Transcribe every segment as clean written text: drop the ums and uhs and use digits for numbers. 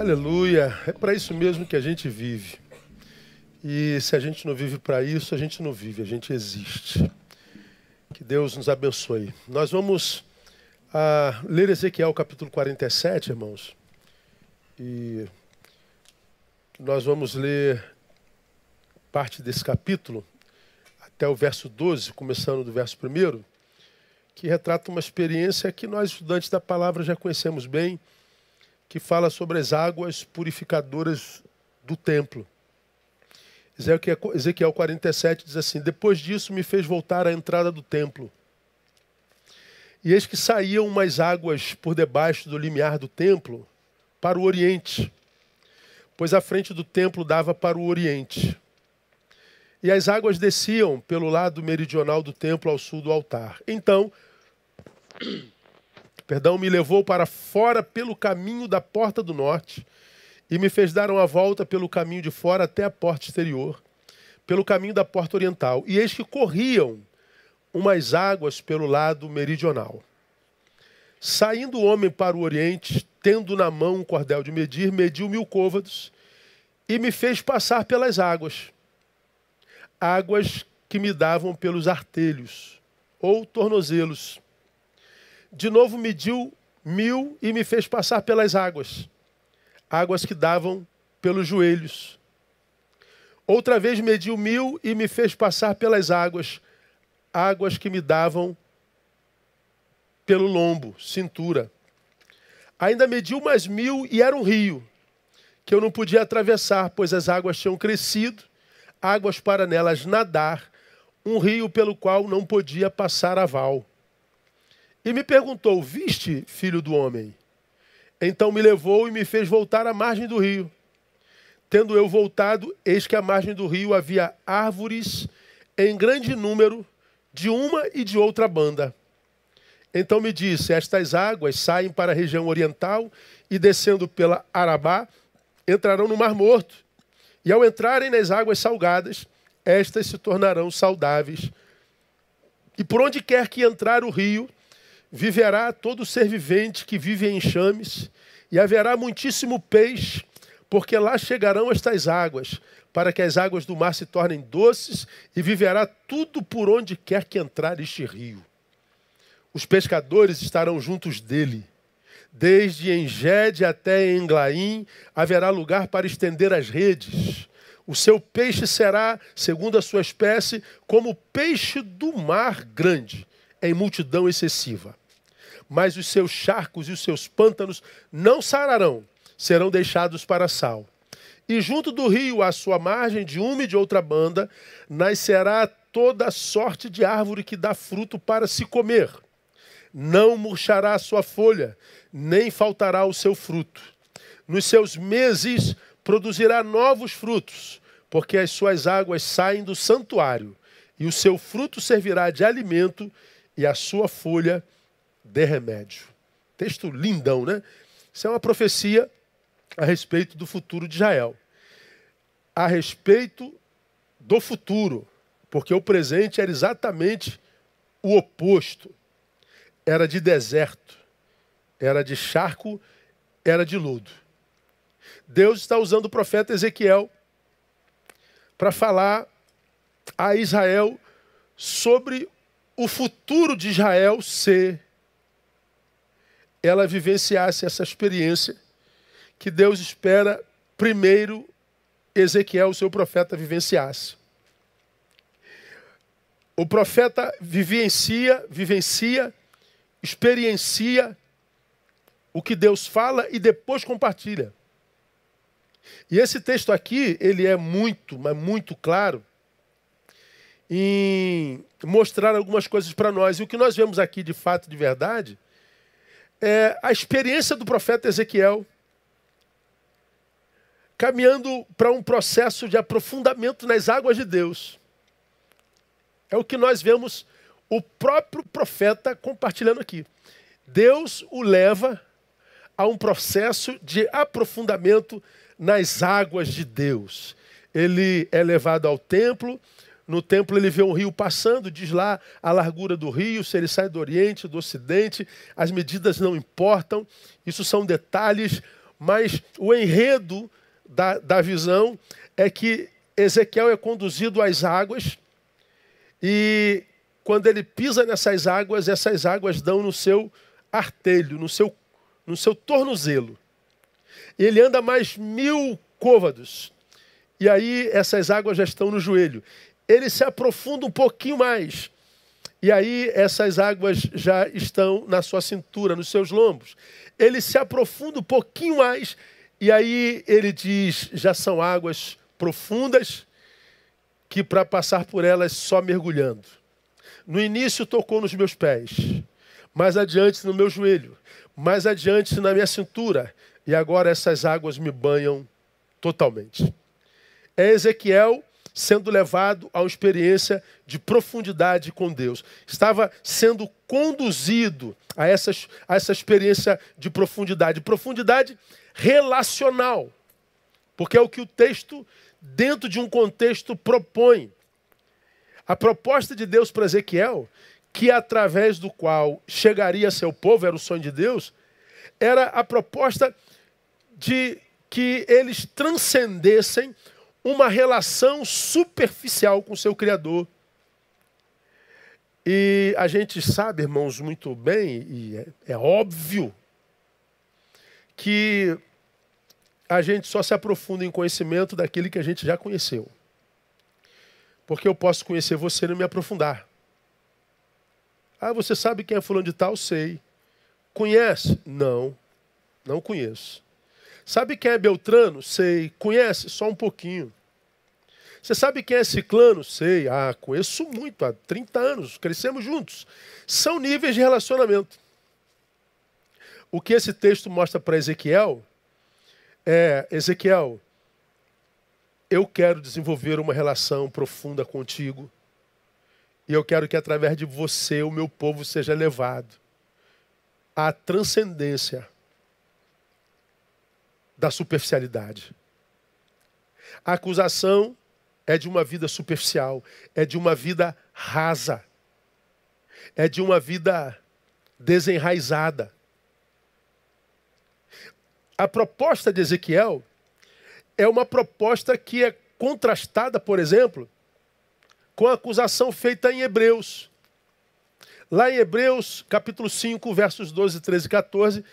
Aleluia. É para isso mesmo que a gente vive. E se a gente não vive para isso, a gente não vive, a gente existe. Que Deus nos abençoe. Nós vamos ler Ezequiel capítulo 47, irmãos. E nós vamos ler parte desse capítulo até o verso 12, começando do verso 1, que retrata uma experiência que nós, estudantes da palavra, já conhecemos bem, que fala sobre as águas purificadoras do templo. Ezequiel 47 diz assim: depois disso me fez voltar à entrada do templo. E eis que saíam umas águas por debaixo do limiar do templo para o oriente, pois a frente do templo dava para o oriente. E as águas desciam pelo lado meridional do templo ao sul do altar. Então, me levou para fora pelo caminho da porta do norte e me fez dar uma volta pelo caminho de fora até a porta exterior, pelo caminho da porta oriental. E eis que corriam umas águas pelo lado meridional. Saindo o homem para o oriente, tendo na mão um cordel de medir, mediu 1000 côvados e me fez passar pelas águas. Águas que me davam pelos artelhos ou tornozelos. De novo mediu 1000 e me fez passar pelas águas. Águas que davam pelos joelhos. Outra vez mediu 1000 e me fez passar pelas águas. Águas que me davam pelo lombo, cintura. Ainda mediu mais 1000 e era um rio, que eu não podia atravessar, pois as águas tinham crescido, águas para nelas nadar, um rio pelo qual não podia passar a val. E me perguntou: viste, filho do homem? Então me levou e me fez voltar à margem do rio. Tendo eu voltado, eis que à margem do rio havia árvores em grande número, de uma e de outra banda. Então me disse: estas águas saem para a região oriental e, descendo pela Arabá, entrarão no Mar Morto. E ao entrarem nas águas salgadas, estas se tornarão saudáveis. E por onde quer que entrar o rio, viverá todo ser vivente que vive em enxames, e haverá muitíssimo peixe, porque lá chegarão estas águas, para que as águas do mar se tornem doces, e viverá tudo por onde quer que entrar este rio. Os pescadores estarão juntos dele. Desde Engede até Englaim haverá lugar para estender as redes. O seu peixe será, segundo a sua espécie, como o peixe do mar grande, em multidão excessiva. Mas os seus charcos e os seus pântanos não sararão, serão deixados para sal. E junto do rio, à sua margem, de uma e de outra banda, nascerá toda sorte de árvore que dá fruto para se comer. Não murchará a sua folha, nem faltará o seu fruto. Nos seus meses produzirá novos frutos, porque as suas águas saem do santuário, e o seu fruto servirá de alimento, e a sua folha de remédio. Texto lindão, né? Isso é uma profecia a respeito do futuro de Israel. A respeito do futuro, porque o presente era exatamente o oposto. Era de deserto, era de charco, era de lodo. Deus está usando o profeta Ezequiel para falar a Israel sobre o futuro de Israel se ela vivenciasse essa experiência que Deus espera primeiro Ezequiel, o seu profeta, vivenciasse. O profeta vivencia, experiencia o que Deus fala e depois compartilha. E esse texto aqui, ele é muito, mas muito claro em mostrar algumas coisas para nós. E o que nós vemos aqui, de fato, de verdade, é a experiência do profeta Ezequiel caminhando para um processo de aprofundamento nas águas de Deus. É o que nós vemos o próprio profeta compartilhando aqui. Deus o leva a um processo de aprofundamento nas águas de Deus. Ele é levado ao templo. No templo ele vê um rio passando, diz lá a largura do rio, se ele sai do oriente, do ocidente, as medidas não importam, isso são detalhes, mas o enredo da visão é que Ezequiel é conduzido às águas e quando ele pisa nessas águas, essas águas dão no seu artelho, no seu tornozelo. Ele anda mais 1000 côvados. E aí essas águas já estão no joelho. Ele se aprofunda um pouquinho mais. E aí essas águas já estão na sua cintura, nos seus lombos. Ele se aprofunda um pouquinho mais. E aí ele diz, já são águas profundas, que para passar por elas só mergulhando. No início tocou nos meus pés, mais adiante no meu joelho, mais adiante na minha cintura. E agora essas águas me banham totalmente. É Ezequiel sendo levado a uma experiência de profundidade com Deus. Estava sendo conduzido a essa experiência de profundidade. Profundidade relacional. Porque é o que o texto, dentro de um contexto, propõe. A proposta de Deus para Ezequiel, que através do qual chegaria a seu povo, era o sonho de Deus, era a proposta de que eles transcendessem uma relação superficial com o seu Criador. E a gente sabe, irmãos, muito bem, e é óbvio, que a gente só se aprofunda em conhecimento daquele que a gente já conheceu. Porque eu posso conhecer você e não me aprofundar. Ah, você sabe quem é fulano de tal? Sei. Conhece? Não, não conheço. Sabe quem é Beltrano? Sei. Conhece? Só um pouquinho. Você sabe quem é Ciclano? Sei. Ah, conheço muito, há 30 anos, crescemos juntos. São níveis de relacionamento. O que esse texto mostra para Ezequiel é, Ezequiel, eu quero desenvolver uma relação profunda contigo e eu quero que através de você o meu povo seja levado à transcendência da superficialidade. A acusação é de uma vida superficial, é de uma vida rasa, é de uma vida desenraizada. A proposta de Ezequiel é uma proposta que é contrastada, por exemplo, com a acusação feita em Hebreus. Lá em Hebreus, capítulo 5, versos 12, 13 e 14,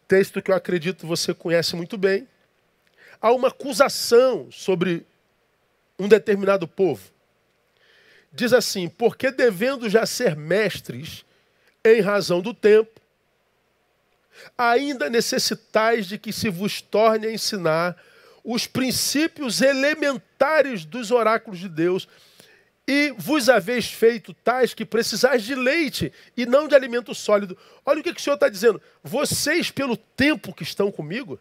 texto que eu acredito você conhece muito bem, há uma acusação sobre um determinado povo. Diz assim, porque devendo já ser mestres em razão do tempo, ainda necessitais de que se vos torne a ensinar os princípios elementares dos oráculos de Deus, e vos haveis feito tais que precisais de leite e não de alimento sólido. Olha o que o Senhor está dizendo. Vocês, pelo tempo que estão comigo,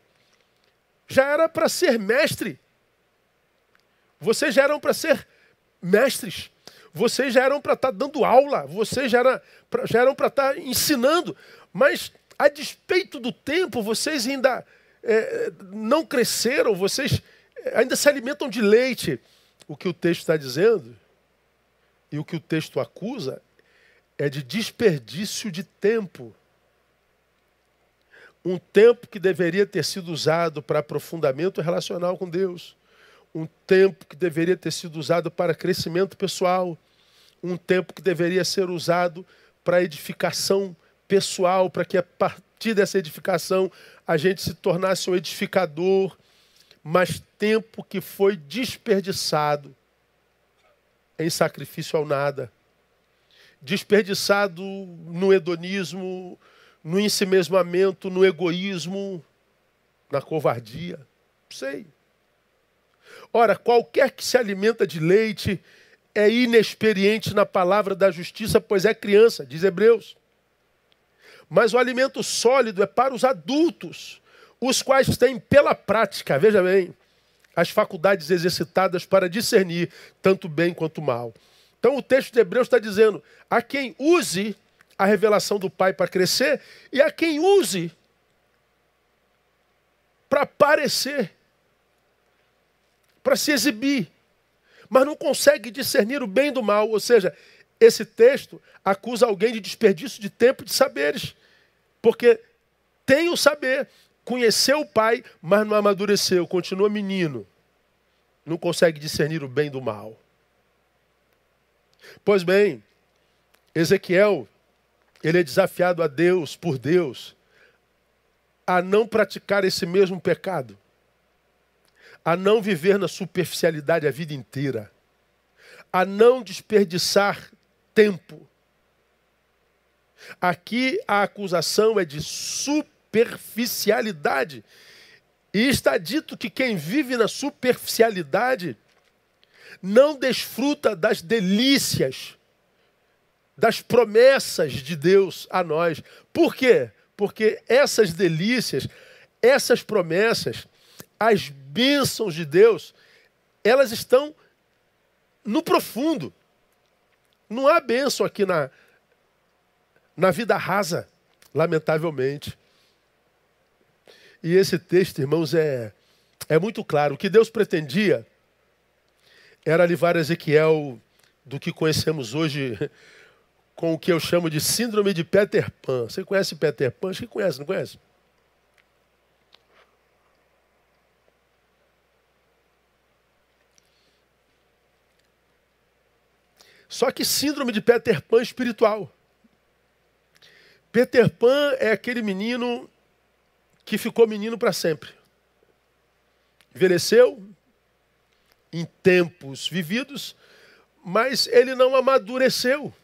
já era para ser mestre. Vocês já eram para ser mestres. Vocês já eram para estar dando aula. Vocês já eram para estar ensinando. Mas, a despeito do tempo, vocês ainda não cresceram. Vocês ainda se alimentam de leite. O que o texto está dizendo, e o que o texto acusa, é de desperdício de tempo. Um tempo que deveria ter sido usado para aprofundamento relacional com Deus. Um tempo que deveria ter sido usado para crescimento pessoal. Um tempo que deveria ser usado para edificação pessoal, para que a partir dessa edificação a gente se tornasse um edificador. Mas tempo que foi desperdiçado em sacrifício ao nada. Desperdiçado no hedonismo, no ensimesmamento, no egoísmo, na covardia. Sei. Ora, qualquer que se alimenta de leite é inexperiente na palavra da justiça, pois é criança, diz Hebreus. Mas o alimento sólido é para os adultos, os quais têm pela prática, veja bem, as faculdades exercitadas para discernir tanto bem quanto mal. Então o texto de Hebreus está dizendo, a quem use a revelação do Pai para crescer e a quem use para aparecer, para se exibir, mas não consegue discernir o bem do mal. Ou seja, esse texto acusa alguém de desperdício de tempo e de saberes, porque tem o saber, conheceu o pai, mas não amadureceu, continua menino. Não consegue discernir o bem do mal. Pois bem, Ezequiel, ele é desafiado a Deus, por Deus, a não praticar esse mesmo pecado. A não viver na superficialidade a vida inteira. A não desperdiçar tempo. Aqui a acusação é de superficialidade. E está dito que quem vive na superficialidade não desfruta das delícias, das promessas de Deus a nós. Por quê? Porque essas delícias, essas promessas, as bênçãos de Deus, elas estão no profundo. Não há bênção aqui na vida rasa, lamentavelmente. E esse texto, irmãos, é muito claro. O que Deus pretendia era livrar Ezequiel do que conhecemos hoje com o que eu chamo de síndrome de Peter Pan. Você conhece Peter Pan? Acho que conhece, não conhece? Só que síndrome de Peter Pan espiritual. Peter Pan é aquele menino que ficou menino para sempre. Envelheceu em tempos vividos, mas ele não amadureceu.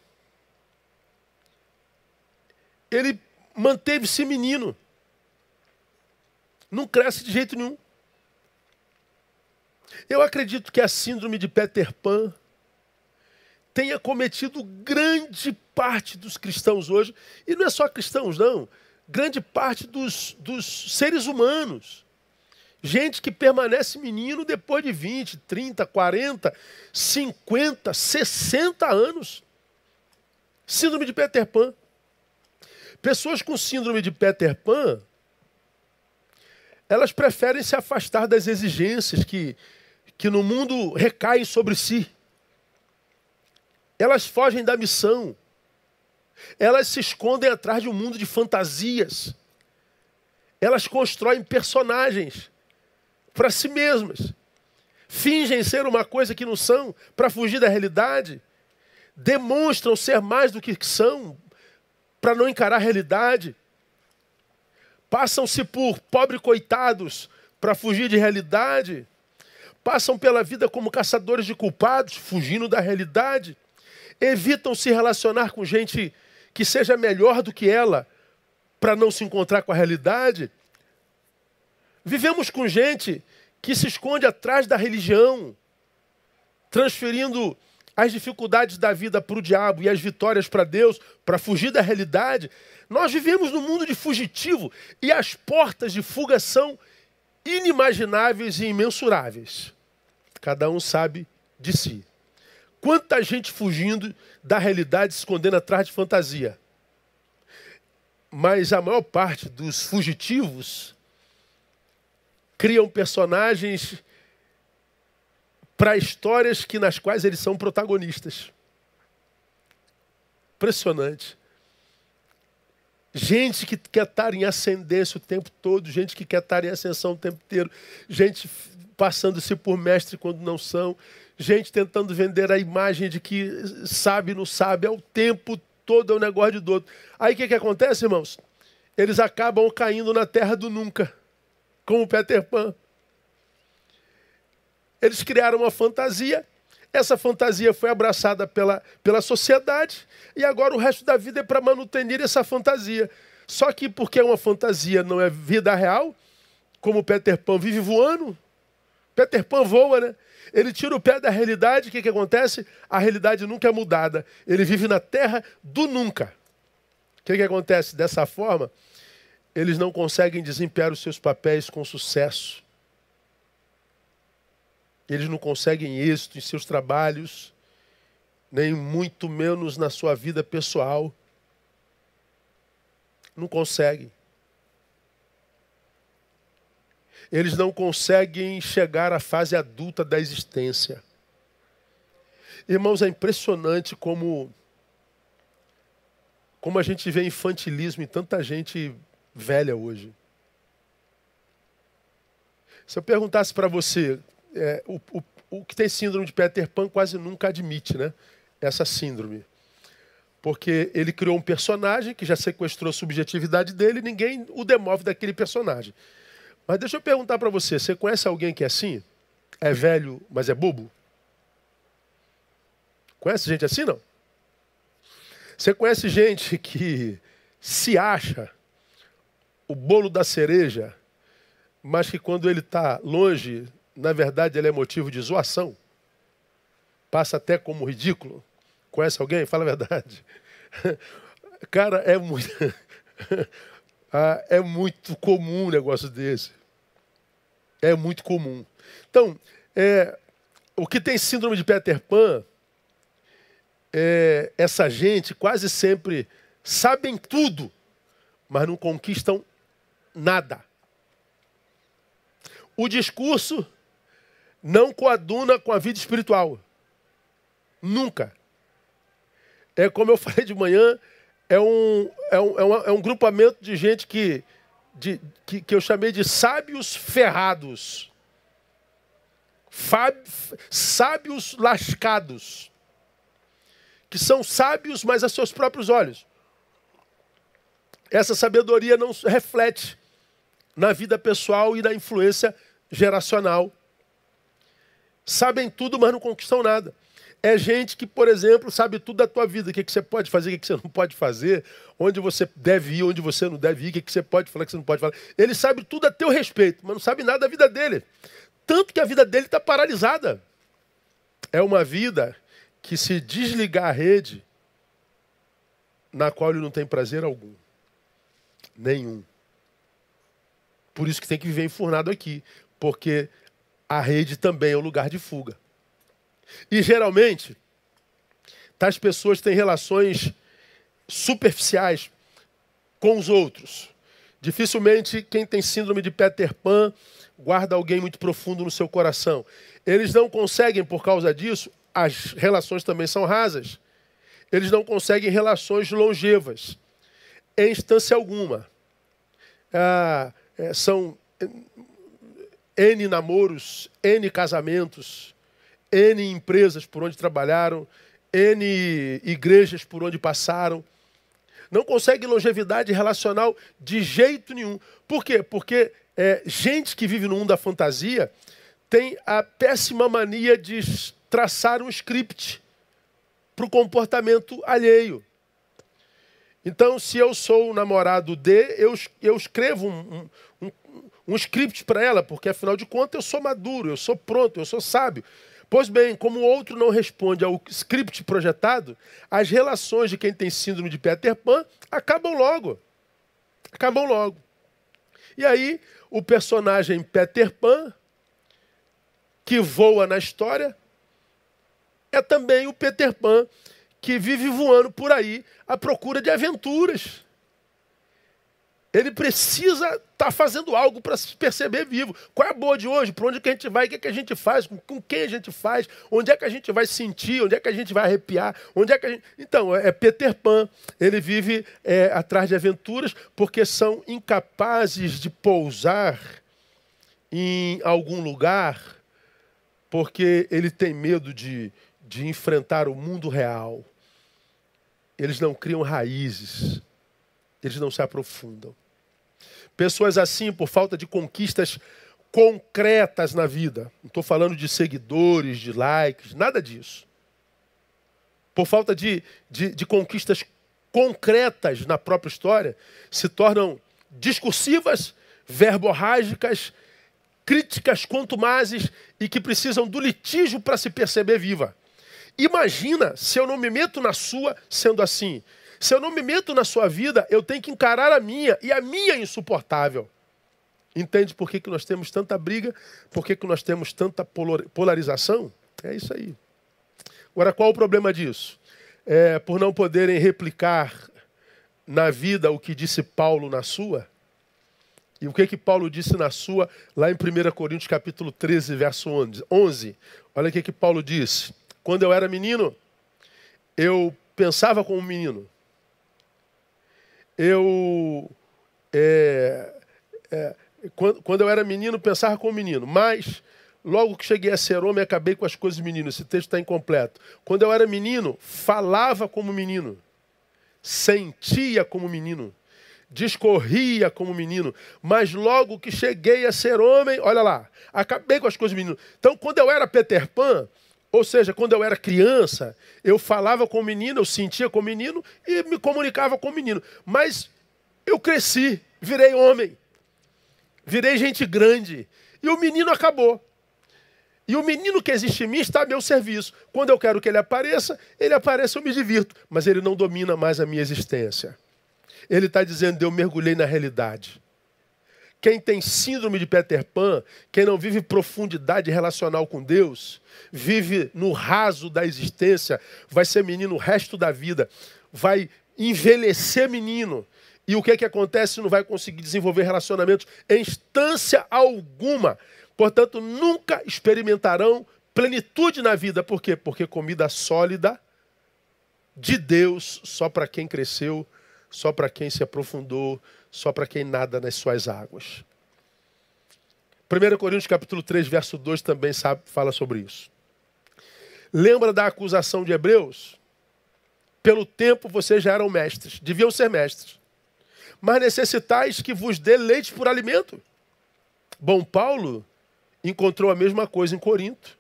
Ele manteve-se menino. Não cresce de jeito nenhum. Eu acredito que a síndrome de Peter Pan tenha cometido grande parte dos cristãos hoje, e não é só cristãos, não, grande parte dos seres humanos. Gente que permanece menino depois de 20, 30, 40, 50, 60 anos. Síndrome de Peter Pan. Pessoas com síndrome de Peter Pan, elas preferem se afastar das exigências que no mundo recaem sobre si. Elas fogem da missão. Elas se escondem atrás de um mundo de fantasias. Elas constroem personagens para si mesmas. Fingem ser uma coisa que não são para fugir da realidade. Demonstram ser mais do que são para não encarar a realidade. Passam-se por pobres coitados para fugir de realidade. Passam pela vida como caçadores de culpados, fugindo da realidade. Evitam se relacionar com gente que seja melhor do que ela, para não se encontrar com a realidade. Vivemos com gente que se esconde atrás da religião, transferindo as dificuldades da vida para o diabo e as vitórias para Deus, para fugir da realidade. Nós vivemos num mundo de fugitivo e as portas de fuga são inimagináveis e imensuráveis. Cada um sabe de si. Quanta gente fugindo da realidade, se escondendo atrás de fantasia. Mas a maior parte dos fugitivos criam personagens para histórias nas quais eles são protagonistas. Impressionante. Gente que quer estar em ascendência o tempo todo, gente que quer estar em ascensão o tempo inteiro, gente passando-se por mestre quando não são, gente tentando vender a imagem de que sabe, não sabe, é o tempo todo, é um negócio de doido. Aí o que acontece, irmãos? Eles acabam caindo na terra do nunca, como Peter Pan. Eles criaram uma fantasia, essa fantasia foi abraçada pela sociedade, e agora o resto da vida é para manutenir essa fantasia. Só que porque uma fantasia não é vida real, como Peter Pan vive voando, Peter Pan voa, né? Ele tira o pé da realidade, o que acontece? A realidade nunca é mudada. Ele vive na terra do nunca. O que acontece? Dessa forma, eles não conseguem desempenhar os seus papéis com sucesso. Eles não conseguem êxito em seus trabalhos, nem muito menos na sua vida pessoal. Não conseguem. Eles não conseguem chegar à fase adulta da existência. Irmãos, é impressionante como a gente vê infantilismo em tanta gente velha hoje. Se eu perguntasse para você, o que tem síndrome de Peter Pan quase nunca admite, né? Essa síndrome. Porque ele criou um personagem que já sequestrou a subjetividade dele e ninguém o demove daquele personagem. Mas deixa eu perguntar para você, você conhece alguém que é assim? É velho, mas é bobo? Conhece gente assim, não? Você conhece gente que se acha o bolo da cereja, mas que quando ele está longe, na verdade ele é motivo de zoação? Passa até como ridículo? Conhece alguém? Fala a verdade. Cara, é muito, é muito comum um negócio desse. É muito comum. Então, o que tem síndrome de Peter Pan, essa gente quase sempre sabem tudo, mas não conquistam nada. O discurso não coaduna com a vida espiritual. Nunca. É como eu falei de manhã, é um grupamento de gente que eu chamei de sábios ferrados. Sábios lascados. Que são sábios, mas a seus próprios olhos. Essa sabedoria não reflete na vida pessoal e na influência geracional. Sabem tudo, mas não conquistam nada. É gente que, por exemplo, sabe tudo da tua vida. O que você pode fazer, o que você não pode fazer. Onde você deve ir, onde você não deve ir. O que você pode falar, o que você não pode falar. Ele sabe tudo a teu respeito, mas não sabe nada da vida dele. Tanto que a vida dele está paralisada. É uma vida que, se desligar a rede, na qual ele não tem prazer algum. Nenhum. Por isso que tem que viver enfurnado aqui. Porque a rede também é um lugar de fuga. E geralmente, tais pessoas têm relações superficiais com os outros. Dificilmente quem tem síndrome de Peter Pan guarda alguém muito profundo no seu coração. Eles não conseguem, por causa disso, as relações também são rasas. Eles não conseguem relações longevas, em instância alguma. São N namoros, N casamentos, N empresas por onde trabalharam, N igrejas por onde passaram. Não consegue longevidade relacional de jeito nenhum. Por quê? Porque gente que vive no mundo da fantasia tem a péssima mania de traçar um script para o comportamento alheio. Então, se eu sou o namorado de, eu escrevo um script para ela, porque afinal de contas eu sou maduro, eu sou pronto, eu sou sábio. Pois bem, como o outro não responde ao script projetado, as relações de quem tem síndrome de Peter Pan acabam logo. Acabam logo. E aí, o personagem Peter Pan, que voa na história, é também o Peter Pan que vive voando por aí à procura de aventuras. Ele precisa estar fazendo algo para se perceber vivo. Qual é a boa de hoje? Para onde que a gente vai? O que é que a gente faz? Com quem a gente faz? Onde é que a gente vai sentir? Onde é que a gente vai arrepiar? Onde é que a gente... Então, é Peter Pan. Ele vive atrás de aventuras porque são incapazes de pousar em algum lugar porque ele tem medo de enfrentar o mundo real. Eles não criam raízes. Eles não se aprofundam. Pessoas assim, por falta de conquistas concretas na vida. Não estou falando de seguidores, de likes, nada disso. Por falta de conquistas concretas na própria história, se tornam discursivas, verborrágicas, críticas contumazes e que precisam do litígio para se perceber viva. Imagina se eu não me meto na sua sendo assim. Se eu não me meto na sua vida, eu tenho que encarar a minha, e a minha é insuportável. Entende por que nós temos tanta briga? Por que nós temos tanta polarização? É isso aí. Agora, qual o problema disso? Por não poderem replicar na vida o que disse Paulo na sua. E o que Paulo disse na sua, lá em 1 Coríntios capítulo 13, verso 11. Olha o que Paulo disse. Quando eu era menino, eu pensava como um menino. Eu Quando eu era menino, pensava como menino. Mas, logo que cheguei a ser homem, acabei com as coisas de menino. Esse texto está incompleto. Quando eu era menino, falava como menino. Sentia como menino. Discorria como menino. Mas logo que cheguei a ser homem, olha lá, acabei com as coisas de menino. Então, quando eu era Peter Pan, ou seja, quando eu era criança, eu falava como menino, eu sentia como menino e me comunicava como menino. Mas eu cresci, virei homem. Virei gente grande. E o menino acabou. E o menino que existe em mim está a meu serviço. Quando eu quero que ele apareça, eu me divirto. Mas ele não domina mais a minha existência. Ele está dizendo, eu mergulhei na realidade. Quem tem síndrome de Peter Pan, quem não vive profundidade relacional com Deus, vive no raso da existência, vai ser menino o resto da vida. Vai envelhecer menino. E o que é que acontece? Não vai conseguir desenvolver relacionamentos em instância alguma. Portanto, nunca experimentarão plenitude na vida. Por quê? Porque comida sólida de Deus só para quem cresceu, só para quem se aprofundou, só para quem nada nas suas águas. 1 Coríntios capítulo 3, verso 2 também fala sobre isso. Lembra da acusação de Hebreus? Pelo tempo vocês já eram mestres, deviam ser mestres. Mas necessitais que vos dê leite por alimento. Bom, Paulo encontrou a mesma coisa em Corinto.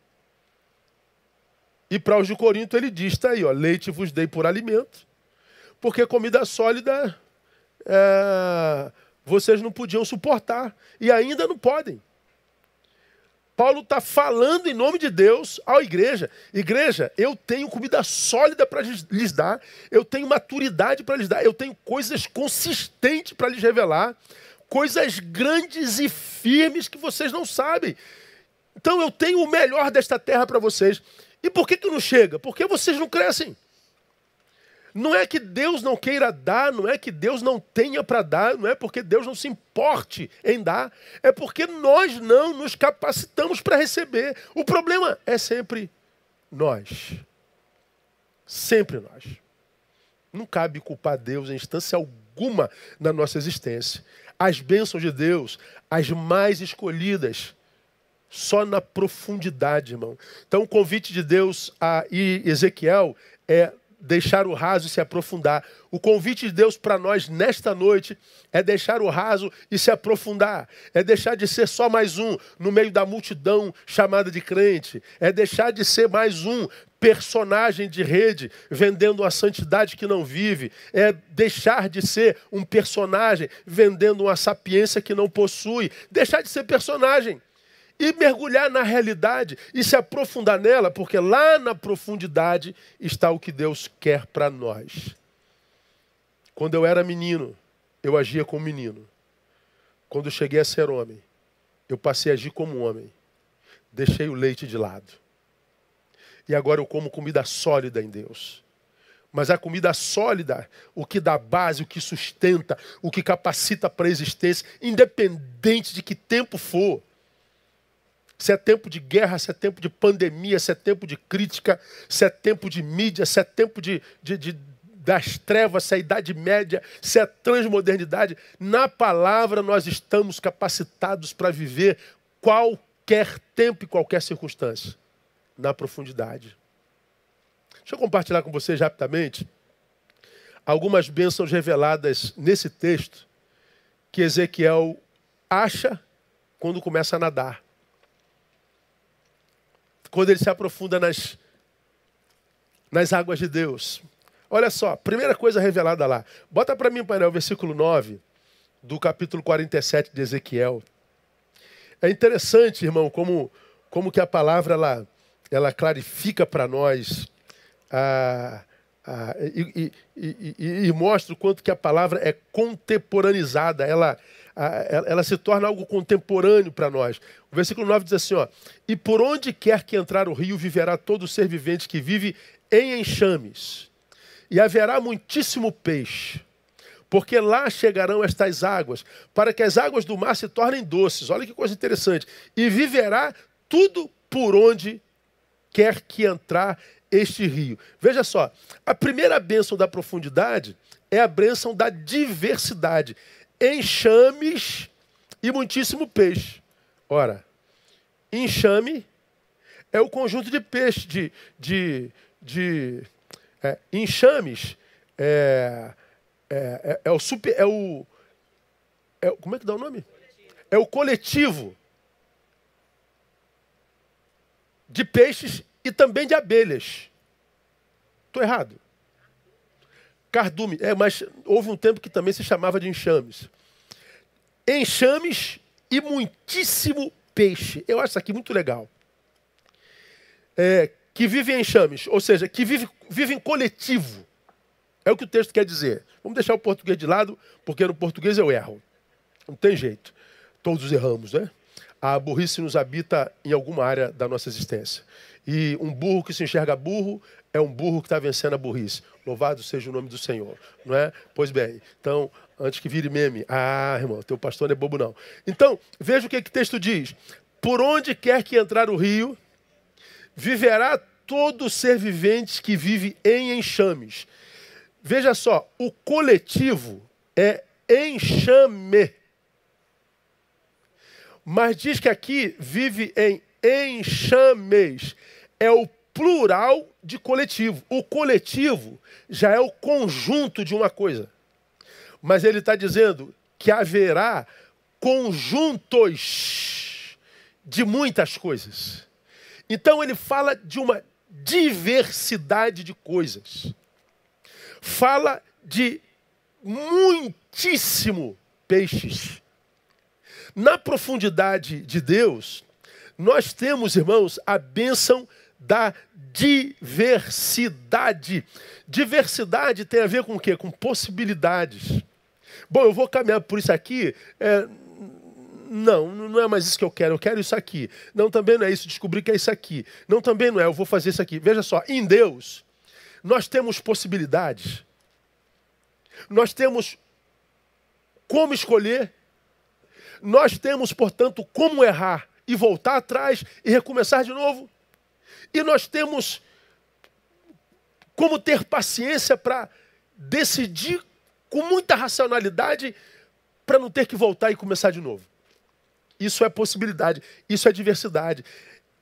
E para os de Corinto ele diz, está aí, ó, leite vos dei por alimento. Porque comida sólida vocês não podiam suportar. E ainda não podem. Paulo está falando em nome de Deus à igreja. Igreja, eu tenho comida sólida para lhes dar. Eu tenho maturidade para lhes dar. Eu tenho coisas consistentes para lhes revelar. Coisas grandes e firmes que vocês não sabem. Então eu tenho o melhor desta terra para vocês. E por que não chega? Porque vocês não crescem. Não é que Deus não queira dar, não é que Deus não tenha para dar, não é porque Deus não se importe em dar, é porque nós não nos capacitamos para receber. O problema é sempre nós. Sempre nós. Não cabe culpar Deus em instância alguma na nossa existência. As bênçãos de Deus, as mais escolhidas, só na profundidade, irmão. Então o convite de Deus a Ezequiel é deixar o raso e se aprofundar. O convite de Deus para nós nesta noite é deixar o raso e se aprofundar. É deixar de ser só mais um no meio da multidão chamada de crente. É deixar de ser mais um personagem de rede vendendo uma santidade que não vive. É deixar de ser um personagem vendendo uma sapiência que não possui. Deixar de ser personagem. E mergulhar na realidade e se aprofundar nela, porque lá na profundidade está o que Deus quer para nós. Quando eu era menino, eu agia como menino. Quando eu cheguei a ser homem, eu passei a agir como homem. Deixei o leite de lado. E agora eu como comida sólida em Deus. Mas a comida sólida, o que dá base, o que sustenta, o que capacita para a existência, independente de que tempo for. Se é tempo de guerra, se é tempo de pandemia, se é tempo de crítica, se é tempo de mídia, se é tempo das trevas, se é Idade Média, se é transmodernidade. Na palavra nós estamos capacitados para viver qualquer tempo e qualquer circunstância. Na profundidade. Deixa eu compartilhar com vocês rapidamente algumas bênçãos reveladas nesse texto que Ezequiel acha quando começa a nadar. Quando ele se aprofunda nas águas de Deus. Olha só, primeira coisa revelada lá. Bota para mim, painel, o versículo 9 do capítulo 47 de Ezequiel. É interessante, irmão, como que a palavra ela clarifica para nós e mostra o quanto que a palavra é contemporaneizada. Ela se torna algo contemporâneo para nós. O versículo 9 diz assim, ó, e por onde quer que entrar o rio, viverá todo ser vivente que vive em enxames. E haverá muitíssimo peixe, porque lá chegarão estas águas, para que as águas do mar se tornem doces. Olha que coisa interessante. E viverá tudo por onde quer que entrar este rio. Veja só, a primeira bênção da profundidade é a bênção da diversidade. Enxames e muitíssimo peixe. Ora, enxame é o conjunto de peixe, enxames como é que dá o nome? É o coletivo de peixes e também de abelhas. Estou errado? Cardume. Mas houve um tempo que também se chamava de enxames. Enxames e muitíssimo peixe. Eu acho isso aqui muito legal. Que vive em enxames, ou seja, que vive em coletivo. É o que o texto quer dizer. Vamos deixar o português de lado, porque no português eu erro. Não tem jeito. Todos erramos, né? A burrice nos habita em alguma área da nossa existência. E um burro que se enxerga burro é um burro que está vencendo a burrice. Louvado seja o nome do Senhor, não é? Pois bem, então, antes que vire meme, irmão, teu pastor não é bobo não. Então, veja o que o texto diz. Por onde quer que entrar o rio, viverá todo ser vivente que vive em enxames. Veja só, o coletivo é enxame. Mas diz que aqui vive em enxames. É o plural de coletivo. O coletivo já é o conjunto de uma coisa. Mas ele está dizendo que haverá conjuntos de muitas coisas. Então ele fala de uma diversidade de coisas. Fala de muitíssimo peixes. Na profundidade de Deus, nós temos, irmãos, a bênção da diversidade. Diversidade tem a ver com o quê? Com possibilidades. Bom, eu vou caminhar por isso aqui. Não é mais isso que eu quero isso aqui. Não, também não é isso, descobri que é isso aqui. Não, também não é, eu vou fazer isso aqui. Veja só, em Deus, nós temos possibilidades. Nós temos como escolher. Nós temos, portanto, como errar e voltar atrás e recomeçar de novo. E nós temos como ter paciência para decidir com muita racionalidade para não ter que voltar e começar de novo. Isso é possibilidade, isso é diversidade.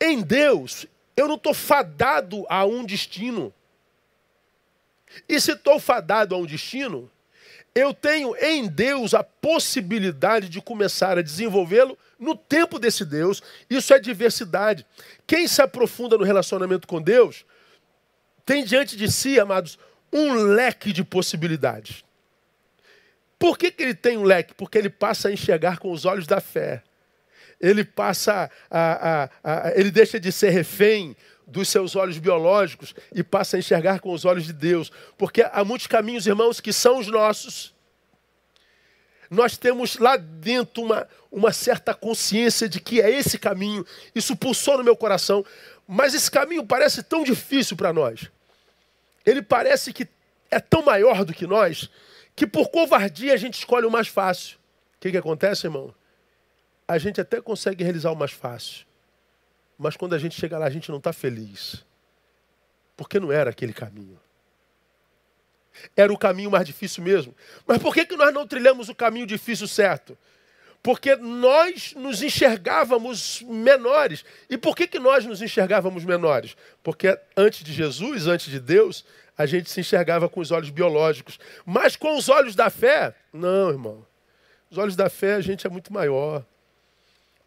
Em Deus, eu não estou fadado a um destino. E se estou fadado a um destino, eu tenho em Deus a possibilidade de começar a desenvolvê-lo no tempo desse Deus. Isso é diversidade. Quem se aprofunda no relacionamento com Deus tem diante de si, amados, um leque de possibilidades. Por que ele tem um leque? Porque ele passa a enxergar com os olhos da fé. Ele passa ele deixa de ser refém dos seus olhos biológicos e passa a enxergar com os olhos de Deus. Porque há muitos caminhos, irmãos, que são os nossos. Nós temos lá dentro uma certa consciência de que é esse caminho. Isso pulsou no meu coração. Mas esse caminho parece tão difícil para nós. Ele parece que é tão maior do que nós, que por covardia a gente escolhe o mais fácil. O que acontece, irmão? A gente até consegue realizar o mais fácil. Mas quando a gente chega lá, a gente não está feliz. Porque não era aquele caminho. Era o caminho mais difícil mesmo. Mas por que nós não trilhamos o caminho difícil certo? Porque nós nos enxergávamos menores. E por que nós nos enxergávamos menores? Porque antes de Jesus, antes de Deus, a gente se enxergava com os olhos biológicos. Mas com os olhos da fé, não, irmão. Os olhos da fé a gente é muito maior.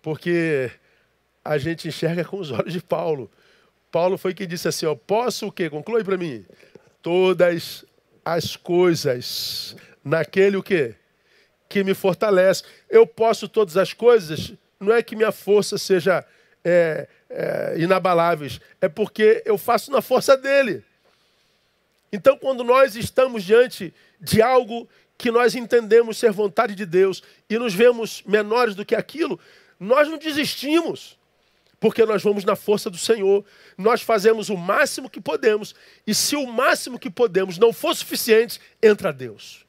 Porque a gente enxerga com os olhos de Paulo. Paulo foi quem disse assim, posso o quê? Conclui para mim. Todas as coisas naquele o quê? Que me fortalece. Eu posso todas as coisas, não é que minha força seja inabaláveis, é porque eu faço na força dele. Então, quando nós estamos diante de algo que nós entendemos ser vontade de Deus e nos vemos menores do que aquilo, nós não desistimos, porque nós vamos na força do Senhor. Nós fazemos o máximo que podemos, e se o máximo que podemos não for suficiente, entra Deus.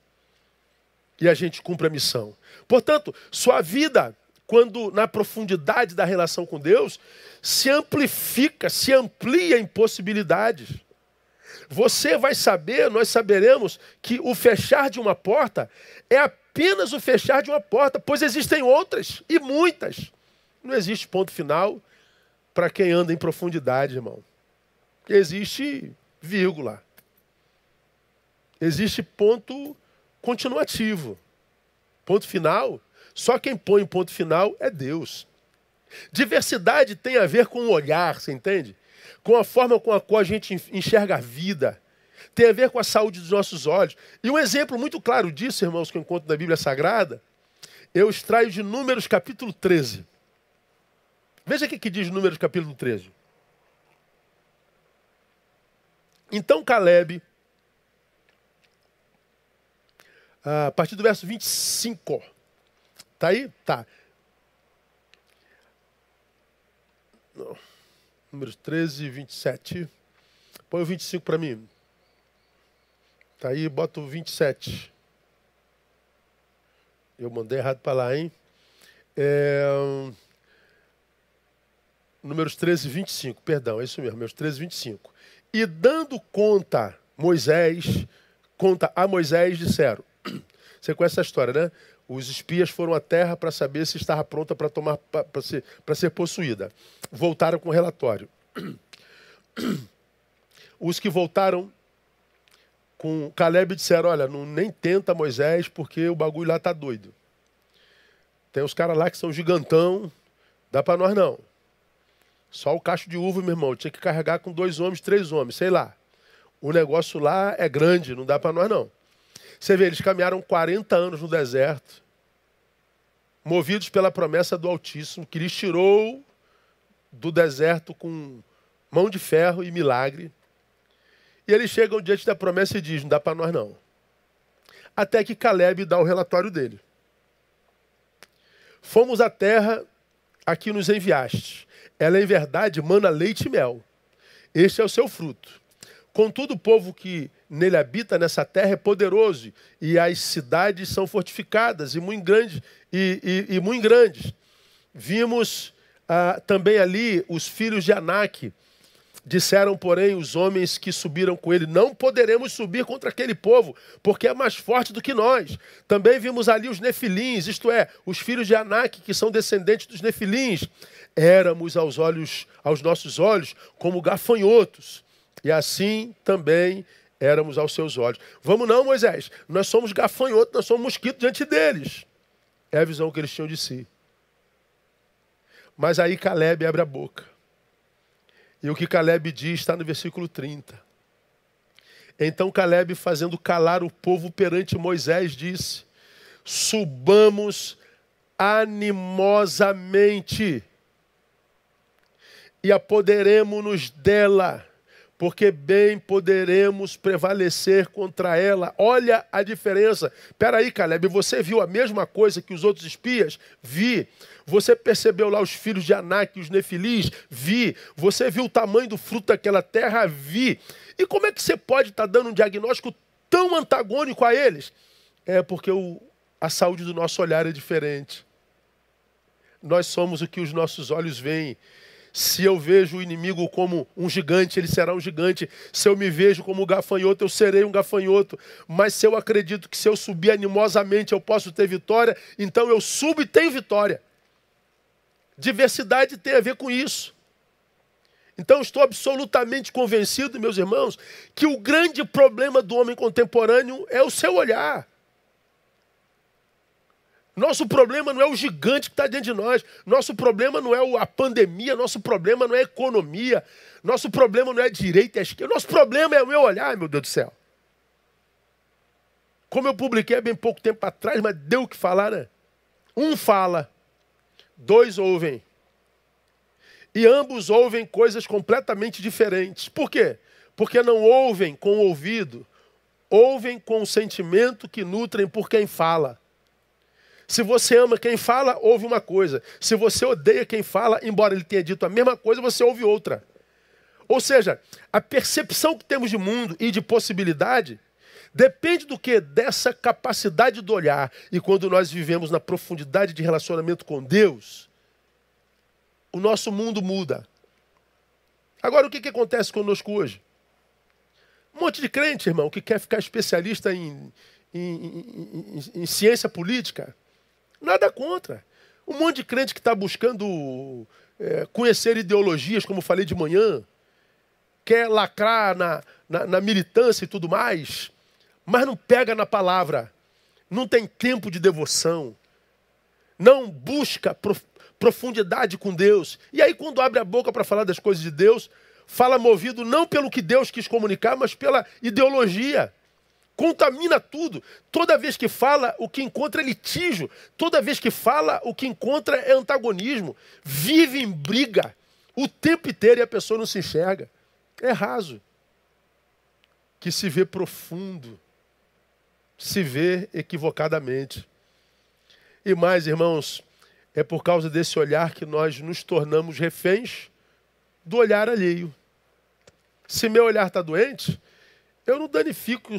E a gente cumpre a missão. Portanto, sua vida, quando na profundidade da relação com Deus, se amplifica, se amplia em possibilidades. Você vai saber, nós saberemos que o fechar de uma porta é apenas o fechar de uma porta, pois existem outras e muitas. Não existe ponto final para quem anda em profundidade, irmão. Existe vírgula. Existe ponto continuativo. Ponto final, só quem põe ponto final é Deus. Diversidade tem a ver com o olhar, você entende? Com a forma com a qual a gente enxerga a vida. Tem a ver com a saúde dos nossos olhos. E um exemplo muito claro disso, irmãos, que eu encontro na Bíblia Sagrada, eu extraio de Números capítulo 13. Veja o que diz Números capítulo 13. Então Caleb, a partir do verso 25, tá aí? Tá. Não. Números 13, 27. Põe o 25 para mim. Tá aí, bota o 27. Eu mandei errado para lá, hein? Números 13, 25. Perdão, é isso mesmo. Números 13, 25. E dando conta a Moisés, disseram. Você conhece essa história, né? Os espias foram à terra para saber se estava pronta para ser possuída. Voltaram com relatório. Os que voltaram com Caleb disseram, olha, nem tenta Moisés porque o bagulho lá tá doido. Tem os caras lá que são gigantão, dá para nós não. Só o cacho de uva, meu irmão, tinha que carregar com 2 homens, 3 homens, sei lá. O negócio lá é grande, não dá para nós não. Você vê, eles caminharam 40 anos no deserto, movidos pela promessa do Altíssimo, que lhes tirou do deserto com mão de ferro e milagre. E eles chegam diante da promessa e dizem, não dá para nós não. Até que Caleb dá o relatório dele. Fomos à terra a que nos enviaste. Ela, em verdade, mana leite e mel. Este é o seu fruto. Contudo, o povo que nele habita nessa terra é poderoso, e as cidades são fortificadas e muito grandes. E muito grandes. Vimos também ali os filhos de Anak. Disseram, porém, os homens que subiram com ele, não poderemos subir contra aquele povo, porque é mais forte do que nós. Também vimos ali os nefilins, isto é, os filhos de Anak, que são descendentes dos nefilins. Éramos aos nossos olhos como gafanhotos, e assim também éramos aos seus olhos. Vamos não, Moisés, nós somos gafanhotos, nós somos mosquitos diante deles. É a visão que eles tinham de si. Mas aí Caleb abre a boca. E o que Caleb diz está no versículo 30. Então Caleb, fazendo calar o povo perante Moisés, disse, subamos animosamente e apoderemo-nos dela, porque bem poderemos prevalecer contra ela. Olha a diferença. Espera aí, Caleb, você viu a mesma coisa que os outros espias? Vi. Você percebeu lá os filhos de Anak e os nefilis? Vi. Você viu o tamanho do fruto daquela terra? Vi. E como é que você pode estar dando um diagnóstico tão antagônico a eles? É porque a saúde do nosso olhar é diferente. Nós somos o que os nossos olhos veem. Se eu vejo o inimigo como um gigante, ele será um gigante. Se eu me vejo como um gafanhoto, eu serei um gafanhoto. Mas se eu acredito que se eu subir animosamente eu posso ter vitória, então eu subo e tenho vitória. Diversidade tem a ver com isso. Então estou absolutamente convencido, meus irmãos, que o grande problema do homem contemporâneo é o seu olhar. Nosso problema não é o gigante que está dentro de nós. Nosso problema não é a pandemia. Nosso problema não é a economia. Nosso problema não é a direita e a esquerda. Nosso problema é o meu olhar, meu Deus do céu. Como eu publiquei há bem pouco tempo atrás, mas deu o que falar, né? Um fala, 2 ouvem. E ambos ouvem coisas completamente diferentes. Por quê? Porque não ouvem com o ouvido. Ouvem com o sentimento que nutrem por quem fala. Se você ama quem fala, ouve uma coisa. Se você odeia quem fala, embora ele tenha dito a mesma coisa, você ouve outra. Ou seja, a percepção que temos de mundo e de possibilidade depende do quê? Dessa capacidade do olhar. E quando nós vivemos na profundidade de relacionamento com Deus, o nosso mundo muda. Agora, o que acontece conosco hoje? Um monte de crente, irmão, que quer ficar especialista em em ciência política. Nada contra. Um monte de crente que está buscando conhecer ideologias, como falei de manhã, quer lacrar na militância e tudo mais, mas não pega na palavra, não tem tempo de devoção, não busca profundidade com Deus. E aí, quando abre a boca para falar das coisas de Deus, fala movido não pelo que Deus quis comunicar, mas pela ideologia. Contamina tudo. Toda vez que fala, o que encontra é litígio. Toda vez que fala, o que encontra é antagonismo. Vive em briga o tempo inteiro e a pessoa não se enxerga. É raso. Que se vê profundo. Se vê equivocadamente. E mais, irmãos, é por causa desse olhar que nós nos tornamos reféns do olhar alheio. Se meu olhar está doente, eu não danifico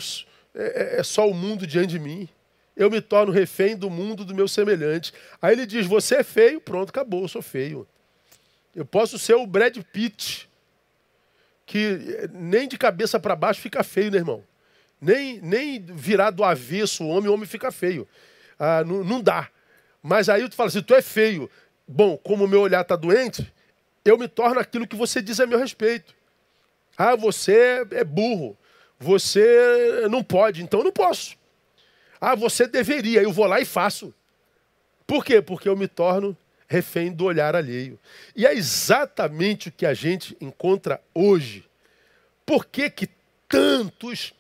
só o mundo diante de mim. Eu me torno refém do mundo do meu semelhante. Aí ele diz, você é feio, pronto, acabou, eu sou feio. Eu posso ser o Brad Pitt, que nem de cabeça para baixo fica feio, né, irmão? Nem virar do avesso o homem fica feio. Não dá. Mas aí tu fala assim, tu é feio. Bom, como o meu olhar está doente, eu me torno aquilo que você diz a meu respeito. Você é burro. Você não pode, então eu não posso. Você deveria, eu vou lá e faço. Por quê? Porque eu me torno refém do olhar alheio. E é exatamente o que a gente encontra hoje. Por que que tantos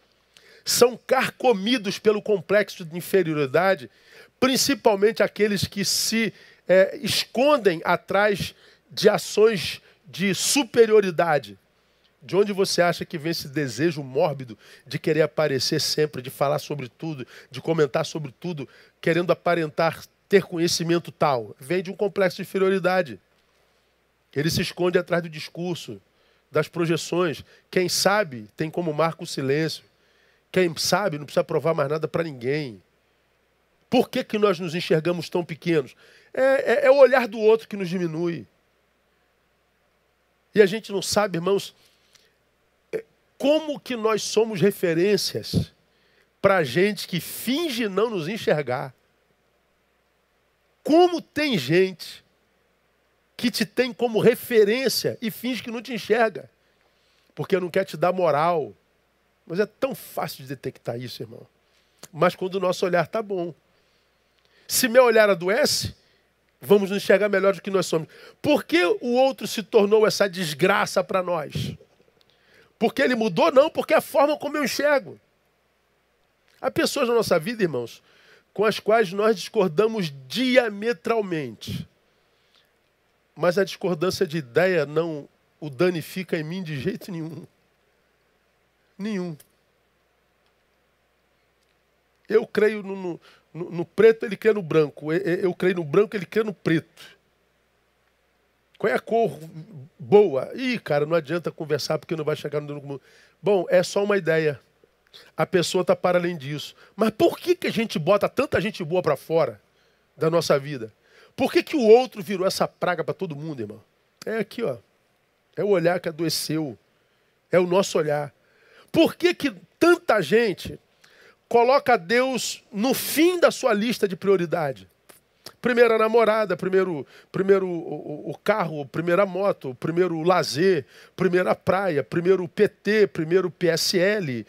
são carcomidos pelo complexo de inferioridade, principalmente aqueles que se escondem atrás de ações de superioridade? De onde você acha que vem esse desejo mórbido de querer aparecer sempre, de falar sobre tudo, de comentar sobre tudo, querendo aparentar ter conhecimento tal? Vem de um complexo de inferioridade. Ele se esconde atrás do discurso, das projeções. Quem sabe tem como marca o silêncio. Quem sabe não precisa provar mais nada para ninguém. Por que que nós nos enxergamos tão pequenos? É o olhar do outro que nos diminui. E a gente não sabe, irmãos, como que nós somos referências para gente que finge não nos enxergar. Como tem gente que te tem como referência e finge que não te enxerga, porque não quer te dar moral. Mas é tão fácil de detectar isso, irmão. Mas quando o nosso olhar está bom. Se meu olhar adoece, vamos nos enxergar melhor do que nós somos. Por que o outro se tornou essa desgraça para nós? Porque ele mudou? Não, porque é a forma como eu enxergo. Há pessoas na nossa vida, irmãos, com as quais nós discordamos diametralmente. Mas a discordância de ideia não o danifica em mim de jeito nenhum. Nenhum. Eu creio no preto, ele crê no branco. Eu creio no branco, ele crê no preto. Qual é a cor boa? Ih, cara, não adianta conversar porque não vai chegar no comum. Bom, é só uma ideia. A pessoa está para além disso. Mas por que que a gente bota tanta gente boa para fora da nossa vida? Por que que o outro virou essa praga para todo mundo, irmão? É aqui, ó. É o olhar que adoeceu. É o nosso olhar. Por que que tanta gente coloca Deus no fim da sua lista de prioridade? Primeira namorada, primeiro o carro, primeira moto, primeiro lazer, primeira praia, primeiro PT, primeiro PSL,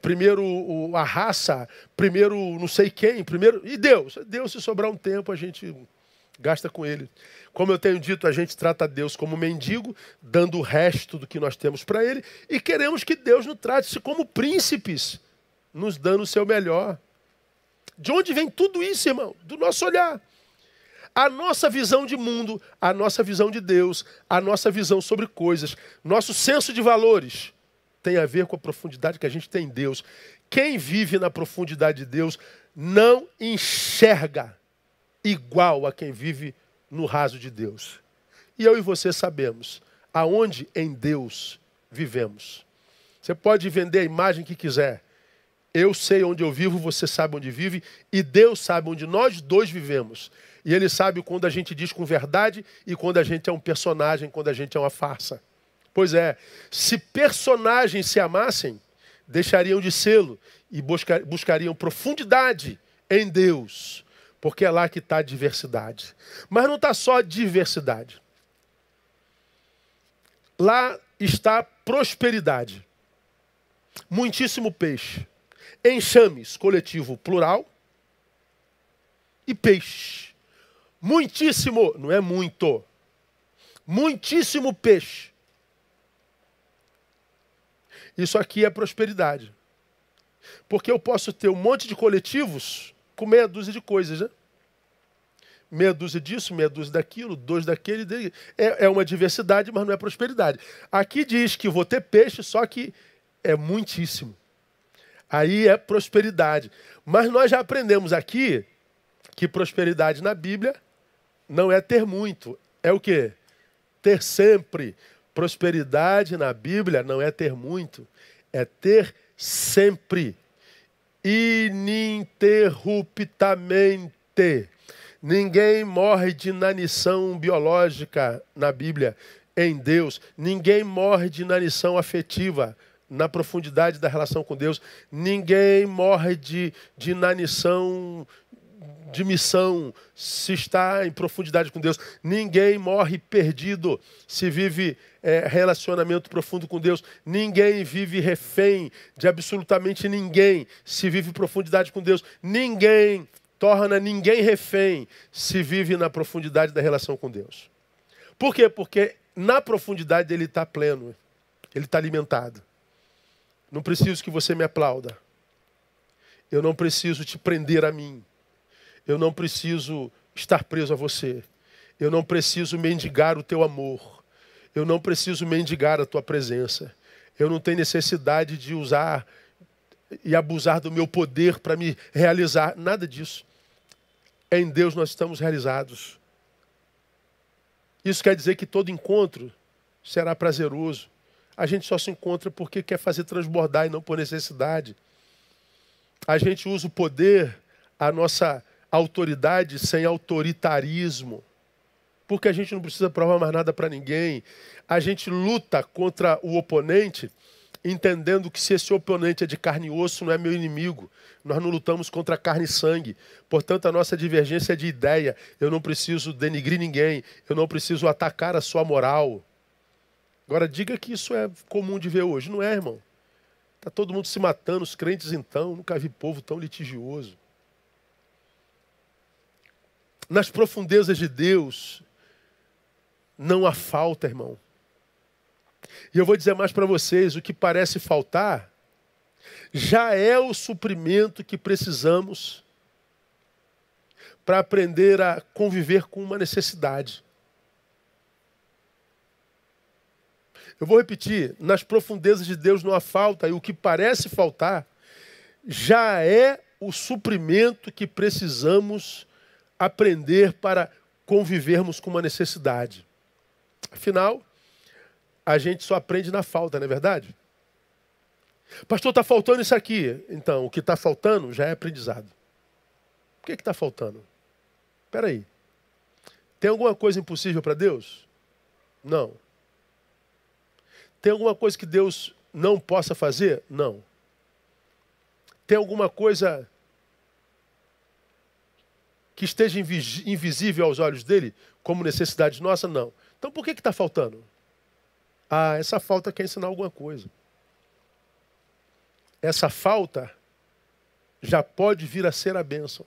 primeiro a raça, primeiro não sei quem, primeiro... E Deus? Deus, se sobrar um tempo, a gente gasta com ele. Como eu tenho dito, a gente trata Deus como mendigo, dando o resto do que nós temos para ele, e queremos que Deus nos trate como príncipes, nos dando o seu melhor. De onde vem tudo isso, irmão? Do nosso olhar. A nossa visão de mundo, a nossa visão de Deus, a nossa visão sobre coisas, nosso senso de valores tem a ver com a profundidade que a gente tem em Deus. Quem vive na profundidade de Deus não enxerga igual a quem vive no raso de Deus. E eu e você sabemos aonde em Deus vivemos. Você pode vender a imagem que quiser. Eu sei onde eu vivo, você sabe onde vive, e Deus sabe onde nós dois vivemos. E Ele sabe quando a gente diz com verdade e quando a gente é um personagem, quando a gente é uma farsa. Pois é, se personagens se amassem, deixariam de sê-lo e buscariam profundidade em Deus, porque é lá que está a diversidade. Mas não está só a diversidade. Lá está a prosperidade. Muitíssimo peixe. Enxames, coletivo, plural. E peixe. Muitíssimo, não é muito. Muitíssimo peixe. Isso aqui é prosperidade. Porque eu posso ter um monte de coletivos com meia dúzia de coisas, né? Meia dúzia disso, meia dúzia daquilo, dois daquele. É uma diversidade, mas não é prosperidade. Aqui diz que vou ter peixe, só que é muitíssimo. Aí é prosperidade. Mas nós já aprendemos aqui que prosperidade na Bíblia não é ter muito. É o quê? Ter sempre. Prosperidade na Bíblia não é ter muito. É ter sempre. Ininterruptamente. Ninguém morre de inanição biológica na Bíblia, em Deus. Ninguém morre de inanição afetiva na profundidade da relação com Deus. Ninguém morre de inanição de missão se está em profundidade com Deus. Ninguém morre perdido se vive relacionamento profundo com Deus. Ninguém vive refém de absolutamente ninguém se vive profundidade com Deus. Ninguém torna ninguém refém se vive na profundidade da relação com Deus. Por quê? Porque na profundidade ele está pleno, ele está alimentado. Não preciso que você me aplauda. Eu não preciso te prender a mim. Eu não preciso estar preso a você. Eu não preciso mendigar o teu amor. Eu não preciso mendigar a tua presença. Eu não tenho necessidade de usar e abusar do meu poder para me realizar. Nada disso. Em Deus nós estamos realizados. Isso quer dizer que todo encontro será prazeroso. A gente só se encontra porque quer fazer transbordar e não por necessidade. A gente usa o poder, a nossa autoridade, sem autoritarismo. Porque a gente não precisa provar mais nada para ninguém. A gente luta contra o oponente, entendendo que se esse oponente é de carne e osso, não é meu inimigo. Nós não lutamos contra carne e sangue. Portanto, a nossa divergência é de ideia. Eu não preciso denigrir ninguém. Eu não preciso atacar a sua moral. Agora, diga que isso é comum de ver hoje. Não é, irmão. Está todo mundo se matando, os crentes então. Nunca vi povo tão litigioso. Nas profundezas de Deus, não há falta, irmão. E eu vou dizer mais para vocês, o que parece faltar já é o suprimento que precisamos para aprender a conviver com uma necessidade. Eu vou repetir, nas profundezas de Deus não há falta, e o que parece faltar já é o suprimento que precisamos aprender para convivermos com uma necessidade. Afinal, a gente só aprende na falta, não é verdade? Pastor, está faltando isso aqui. Então, o que está faltando já é aprendizado. O que está faltando? Espera aí. Tem alguma coisa impossível para Deus? Não. Tem alguma coisa que Deus não possa fazer? Não. Tem alguma coisa que esteja invisível aos olhos dele, como necessidade nossa? Não. Então por que está faltando? Ah, essa falta quer ensinar alguma coisa. Essa falta já pode vir a ser a bênção.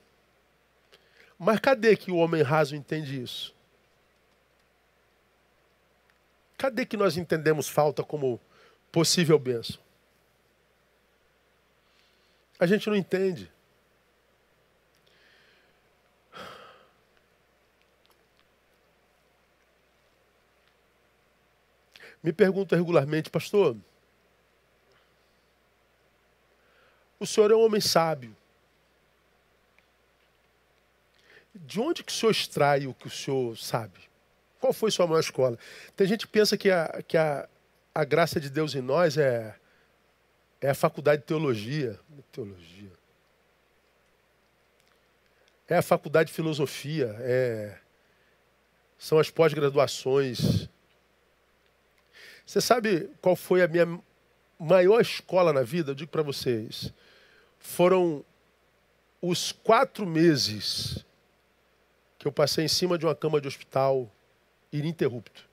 Mas cadê que o homem raso entende isso? Cadê que nós entendemos falta como possível bênção? A gente não entende. Me perguntam regularmente, pastor, o senhor é um homem sábio. De onde que o senhor extrai o que o senhor sabe? Qual foi sua maior escola? Tem gente que pensa que a graça de Deus em nós é a faculdade de teologia. É a faculdade de filosofia. São as pós-graduações. Você sabe qual foi a minha maior escola na vida, eu digo para vocês, foram os 4 meses que eu passei em cima de uma cama de hospital ininterrupto.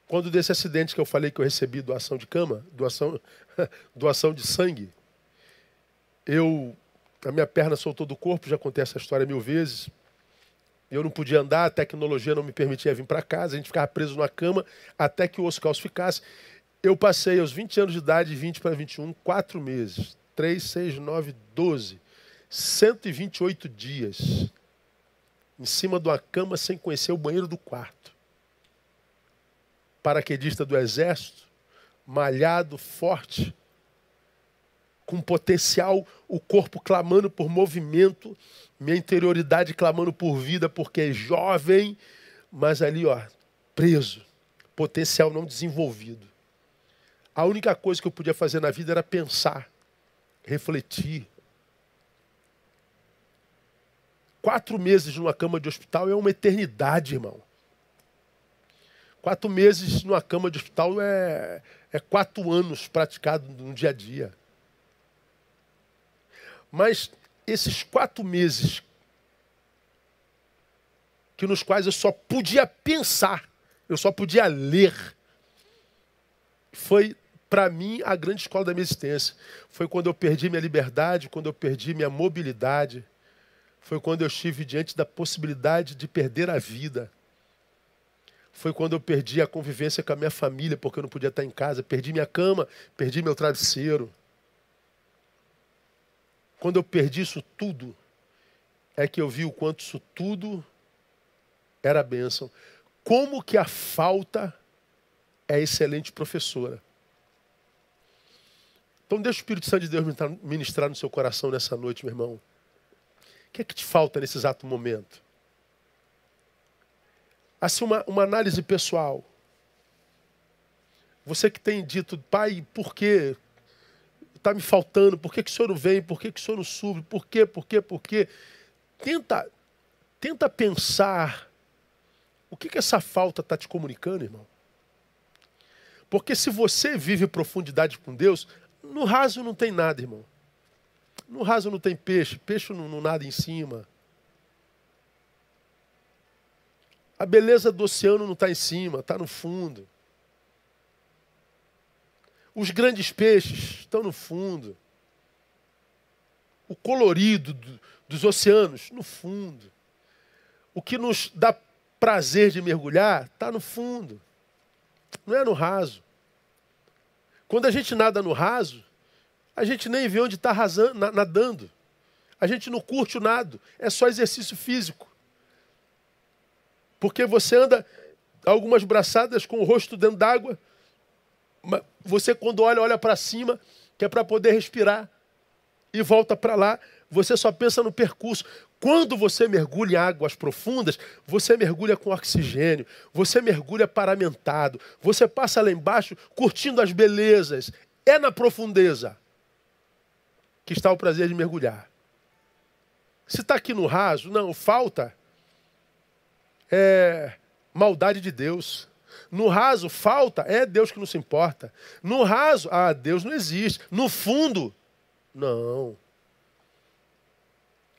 Quando desse acidente que eu falei que eu recebi doação de cama, doação de sangue, a minha perna soltou do corpo, já contei essa história 1000 vezes. Eu não podia andar, a tecnologia não me permitia vir para casa, a gente ficava preso numa cama até que o osso calcificasse. Eu passei aos 20 anos de idade, 20 para 21, 4 meses. 3, 6, 9, 12. 128 dias. Em cima de uma cama sem conhecer o banheiro do quarto. Paraquedista do exército, malhado, forte, com potencial, o corpo clamando por movimento, minha interioridade clamando por vida, porque é jovem, mas ali, preso, potencial não desenvolvido. A única coisa que eu podia fazer na vida era pensar, refletir. 4 meses numa cama de hospital é uma eternidade, irmão. 4 meses numa cama de hospital é 4 anos praticados no dia a dia. Mas esses 4 meses nos quais eu só podia pensar, eu só podia ler, foi, para mim, a grande escola da minha existência. Foi quando eu perdi minha liberdade, quando eu perdi minha mobilidade. Foi quando eu estive diante da possibilidade de perder a vida. Foi quando eu perdi a convivência com a minha família, porque eu não podia estar em casa. Perdi minha cama, perdi meu travesseiro. Quando eu perdi isso tudo, é que eu vi o quanto isso tudo era bênção. Como que a falta é excelente professora. Então deixa o Espírito Santo de Deus ministrar no seu coração nessa noite, meu irmão. O que é que te falta nesse exato momento? Assim, uma análise pessoal. Você que tem dito, pai, por quê? Está me faltando, por que o senhor não vem? Por que o senhor não sube? Por quê? Tenta pensar o que essa falta está te comunicando, irmão. Porque se você vive profundidade com Deus, no raso não tem nada, irmão. No raso não tem peixe, peixe não nada em cima. A beleza do oceano não está em cima, está no fundo. Os grandes peixes estão no fundo. O colorido dos oceanos, no fundo. O que nos dá prazer de mergulhar, está no fundo. Não é no raso. Quando a gente nada no raso, a gente nem vê onde está nadando. A gente não curte o nado. É só exercício físico. Porque você anda algumas braçadas com o rosto dentro d'água. Você quando olha para cima, que é para poder respirar. E volta para lá, você só pensa no percurso. Quando você mergulha em águas profundas, você mergulha com oxigênio. Você mergulha paramentado. Você passa lá embaixo curtindo as belezas. É na profundeza que está o prazer de mergulhar. Se está aqui no raso, não, falta é maldade de Deus. No raso, falta é Deus que não se importa. No raso, Deus não existe. No fundo, não.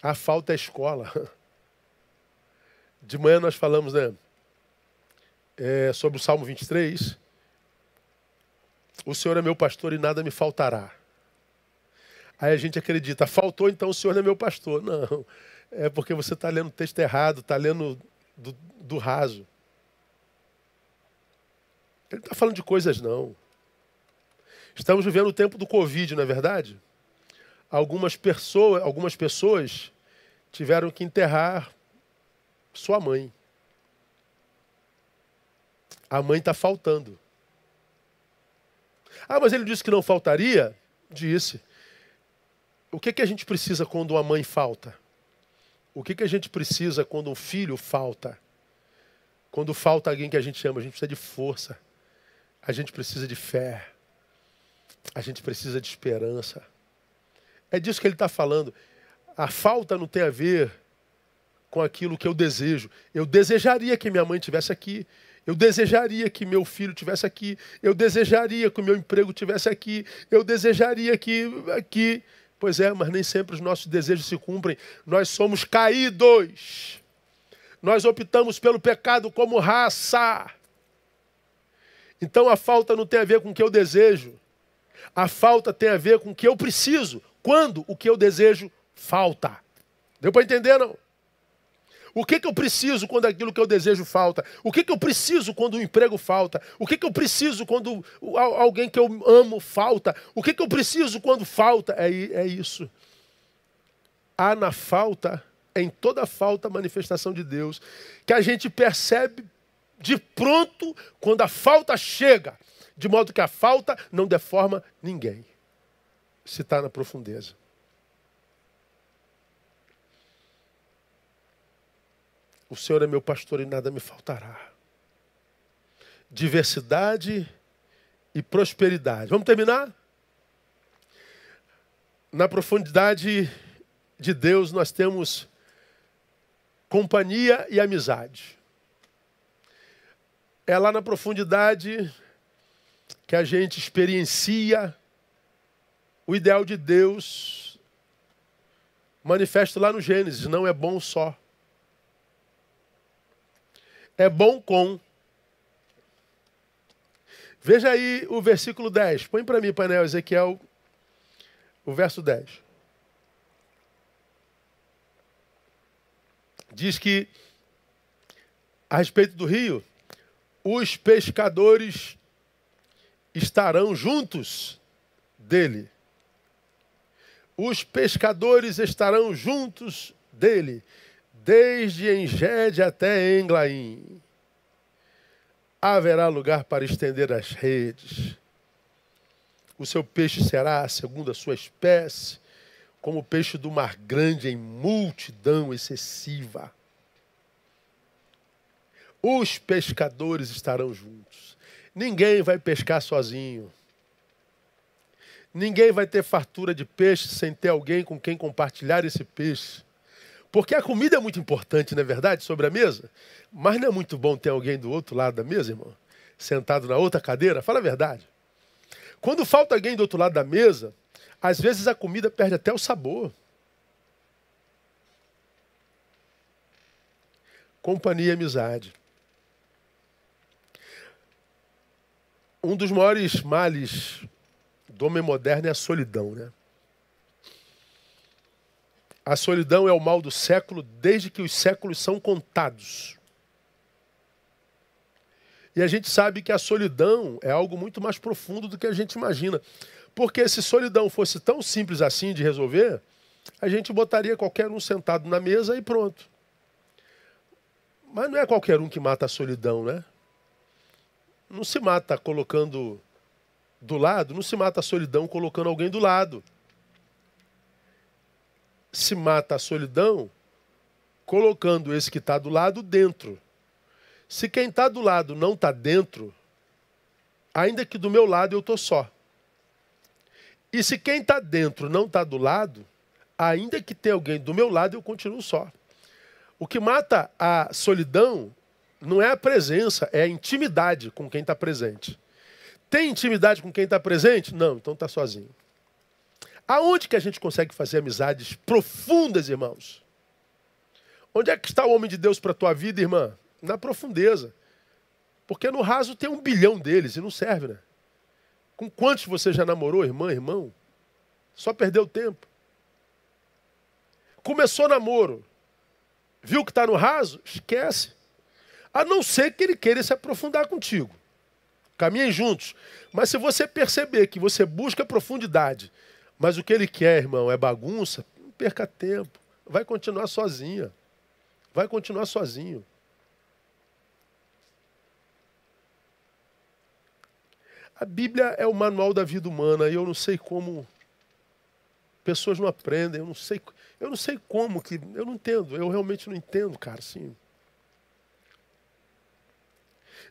A falta é escola. De manhã nós falamos, sobre o Salmo 23. O Senhor é meu pastor e nada me faltará. Aí a gente acredita, faltou então o Senhor não é meu pastor. Não, é porque você está lendo o texto errado, está lendo do raso. Ele não está falando de coisas, não. Estamos vivendo o tempo do Covid, não é verdade? Algumas pessoas tiveram que enterrar sua mãe. A mãe está faltando. Mas ele disse que não faltaria? Disse. O que a gente precisa quando uma mãe falta? O que a gente precisa quando um filho falta? Quando falta alguém que a gente ama, a gente precisa de força. A gente precisa de fé. A gente precisa de esperança. É disso que ele está falando. A falta não tem a ver com aquilo que eu desejo. Eu desejaria que minha mãe estivesse aqui. Eu desejaria que meu filho tivesse aqui. Eu desejaria que o meu emprego tivesse aqui. Eu desejaria que aqui. Pois é, mas nem sempre os nossos desejos se cumprem. Nós somos caídos. Nós optamos pelo pecado como raça. Então a falta não tem a ver com o que eu desejo. A falta tem a ver com o que eu preciso. Quando o que eu desejo falta. Deu para entender, não? O que eu preciso quando aquilo que eu desejo falta? O que eu preciso quando o emprego falta? O que eu preciso quando alguém que eu amo falta? O que eu preciso quando falta? É isso. Há na falta, em toda falta, a manifestação de Deus, que a gente percebe de pronto quando a falta chega, de modo que a falta não deforma ninguém, se está na profundeza. O Senhor é meu pastor e nada me faltará. Diversidade e prosperidade. Vamos terminar? Na profundidade de Deus nós temos companhia e amizade. É lá na profundidade que a gente experiencia o ideal de Deus manifesto lá no Gênesis. Não é bom só. É bom com. Veja aí o versículo 10. Põe para mim, painel, Ezequiel, o verso 10. Diz que, a respeito do rio, os pescadores estarão juntos dele. Os pescadores estarão juntos dele. Desde Engede até Englaim, haverá lugar para estender as redes. O seu peixe será, segundo a sua espécie, como o peixe do mar grande em multidão excessiva. Os pescadores estarão juntos. Ninguém vai pescar sozinho. Ninguém vai ter fartura de peixe sem ter alguém com quem compartilhar esse peixe. Porque a comida é muito importante, não é verdade, sobre a mesa? Mas não é muito bom ter alguém do outro lado da mesa, irmão? Sentado na outra cadeira? Fala a verdade. Quando falta alguém do outro lado da mesa, às vezes a comida perde até o sabor. Companhia e amizade. Um dos maiores males do homem moderno é a solidão, né? A solidão é o mal do século desde que os séculos são contados. E a gente sabe que a solidão é algo muito mais profundo do que a gente imagina. Porque se solidão fosse tão simples assim de resolver, a gente botaria qualquer um sentado na mesa e pronto. Mas não é qualquer um que mata a solidão, né? Não se mata colocando do lado, não se mata a solidão colocando alguém do lado. Se mata a solidão colocando esse que está do lado dentro. Se quem está do lado não está dentro, ainda que do meu lado eu estou só. E se quem está dentro não está do lado, ainda que tenha alguém do meu lado, eu continuo só. O que mata a solidão não é a presença, é a intimidade com quem está presente. Tem intimidade com quem está presente? Não, então está sozinho. Aonde que a gente consegue fazer amizades profundas, irmãos? Onde é que está o homem de Deus para a tua vida, irmã? Na profundeza. Porque no raso tem 1 bilhão deles e não serve, né? Com quantos você já namorou, irmã, irmão? Só perdeu tempo. Começou namoro. Viu que está no raso? Esquece. A não ser que ele queira se aprofundar contigo. Caminhem juntos. Mas se você perceber que você busca profundidade, mas o que ele quer, irmão, é bagunça, não perca tempo. Vai continuar sozinha. Vai continuar sozinho. A Bíblia é o manual da vida humana e eu não sei como pessoas não aprendem, eu não sei como que, eu não entendo, eu realmente não entendo, cara, assim.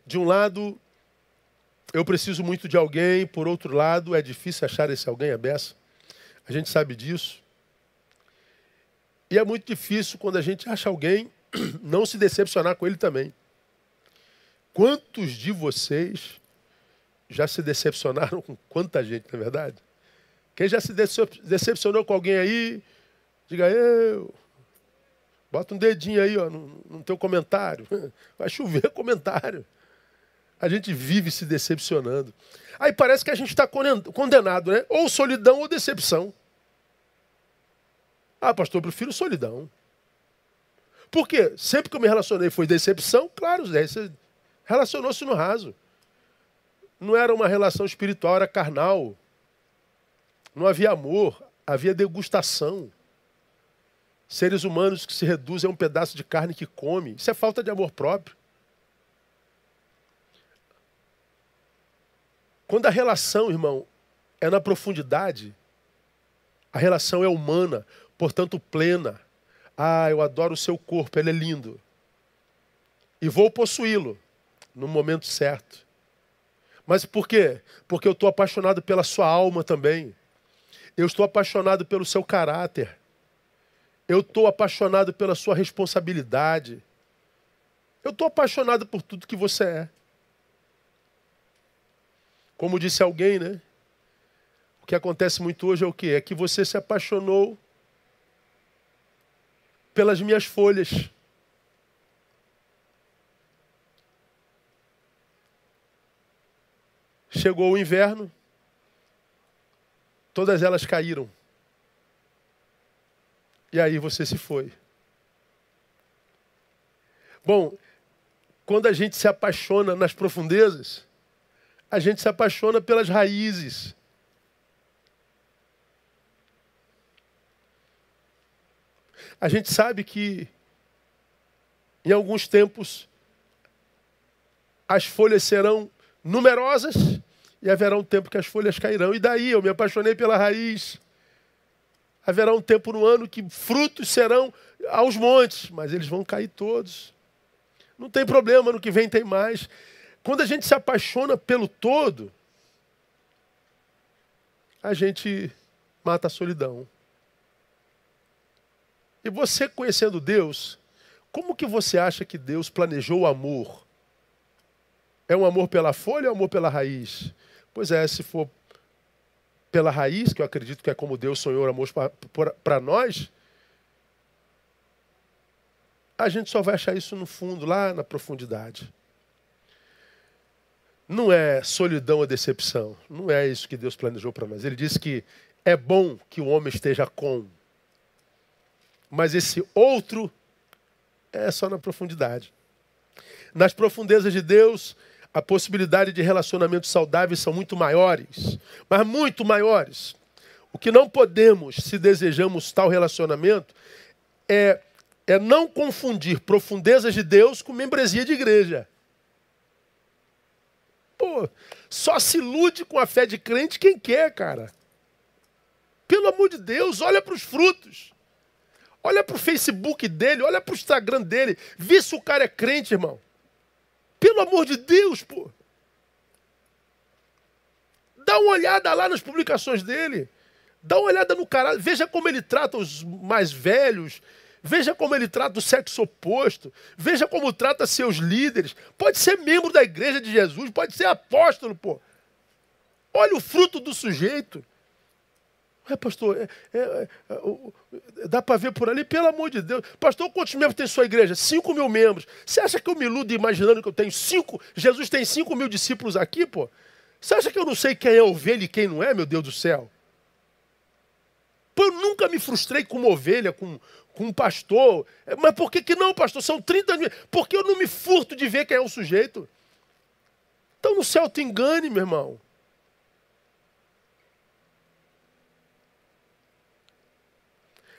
De um lado, eu preciso muito de alguém, por outro lado, é difícil achar esse alguém, a beça. A gente sabe disso. E é muito difícil quando a gente acha alguém, não se decepcionar com ele também. Quantos de vocês já se decepcionaram com quanta gente, não é verdade? Quem já se decepcionou com alguém aí, diga eu. Bota um dedinho aí, ó, no teu comentário. Vai chover comentário. A gente vive se decepcionando. Aí parece que a gente está condenado, né? Ou solidão ou decepção. Ah, pastor, eu prefiro solidão. Por quê? Sempre que eu me relacionei foi decepção, claro, Zé, você relacionou-se no raso. Não era uma relação espiritual, era carnal. Não havia amor, havia degustação. Seres humanos que se reduzem a um pedaço de carne que come. Isso é falta de amor próprio. Quando a relação, irmão, é na profundidade, a relação é humana, portanto plena. Ah, eu adoro o seu corpo, ele é lindo. E vou possuí-lo no momento certo. Mas por quê? Porque eu estou apaixonado pela sua alma também. Eu estou apaixonado pelo seu caráter. Eu estou apaixonado pela sua responsabilidade. Eu estou apaixonado por tudo que você é. Como disse alguém, né? O que acontece muito hoje é o quê? É que você se apaixonou pelas minhas folhas. Chegou o inverno, todas elas caíram. E aí você se foi. Bom, quando a gente se apaixona nas profundezas, a gente se apaixona pelas raízes. A gente sabe que em alguns tempos as folhas serão numerosas e haverá um tempo que as folhas cairão. E daí eu me apaixonei pela raiz. Haverá um tempo no ano que frutos serão aos montes, mas eles vão cair todos. Não tem problema, ano que vem tem mais. Quando a gente se apaixona pelo todo, a gente mata a solidão. E você conhecendo Deus, como que você acha que Deus planejou o amor? É um amor pela folha ou amor pela raiz? Pois é, se for pela raiz, que eu acredito que é como Deus sonhou o amor para nós, a gente só vai achar isso no fundo, lá na profundidade. Não é solidão ou decepção. Não é isso que Deus planejou para nós. Ele disse que é bom que o homem esteja com. Mas esse outro é só na profundidade. Nas profundezas de Deus, a possibilidade de relacionamentos saudáveis são muito maiores. Mas muito maiores. O que não podemos, se desejamos tal relacionamento, é não confundir profundezas de Deus com membresia de igreja. Pô, só se ilude com a fé de crente quem quer, cara. Pelo amor de Deus, olha para os frutos. Olha para o Facebook dele, olha para o Instagram dele. Vê se o cara é crente, irmão. Pelo amor de Deus, pô. Dá uma olhada lá nas publicações dele. Dá uma olhada no caráter. Veja como ele trata os mais velhos. Veja como ele trata o sexo oposto. Veja como trata seus líderes. Pode ser membro da igreja de Jesus. Pode ser apóstolo, pô. Olha o fruto do sujeito. Pastor, dá para ver por ali? Pelo amor de Deus. Pastor, quantos membros tem sua igreja? 5.000 membros. Você acha que eu me iludo imaginando que eu tenho 5? Jesus tem 5.000 discípulos aqui, pô? Você acha que eu não sei quem é ovelha e quem não é, meu Deus do céu? Pô, eu nunca me frustrei com uma ovelha, com um pastor. Mas por que não, pastor? São 30 mil. Por que eu não me furto de ver quem é o sujeito? Então no céu te engane, meu irmão.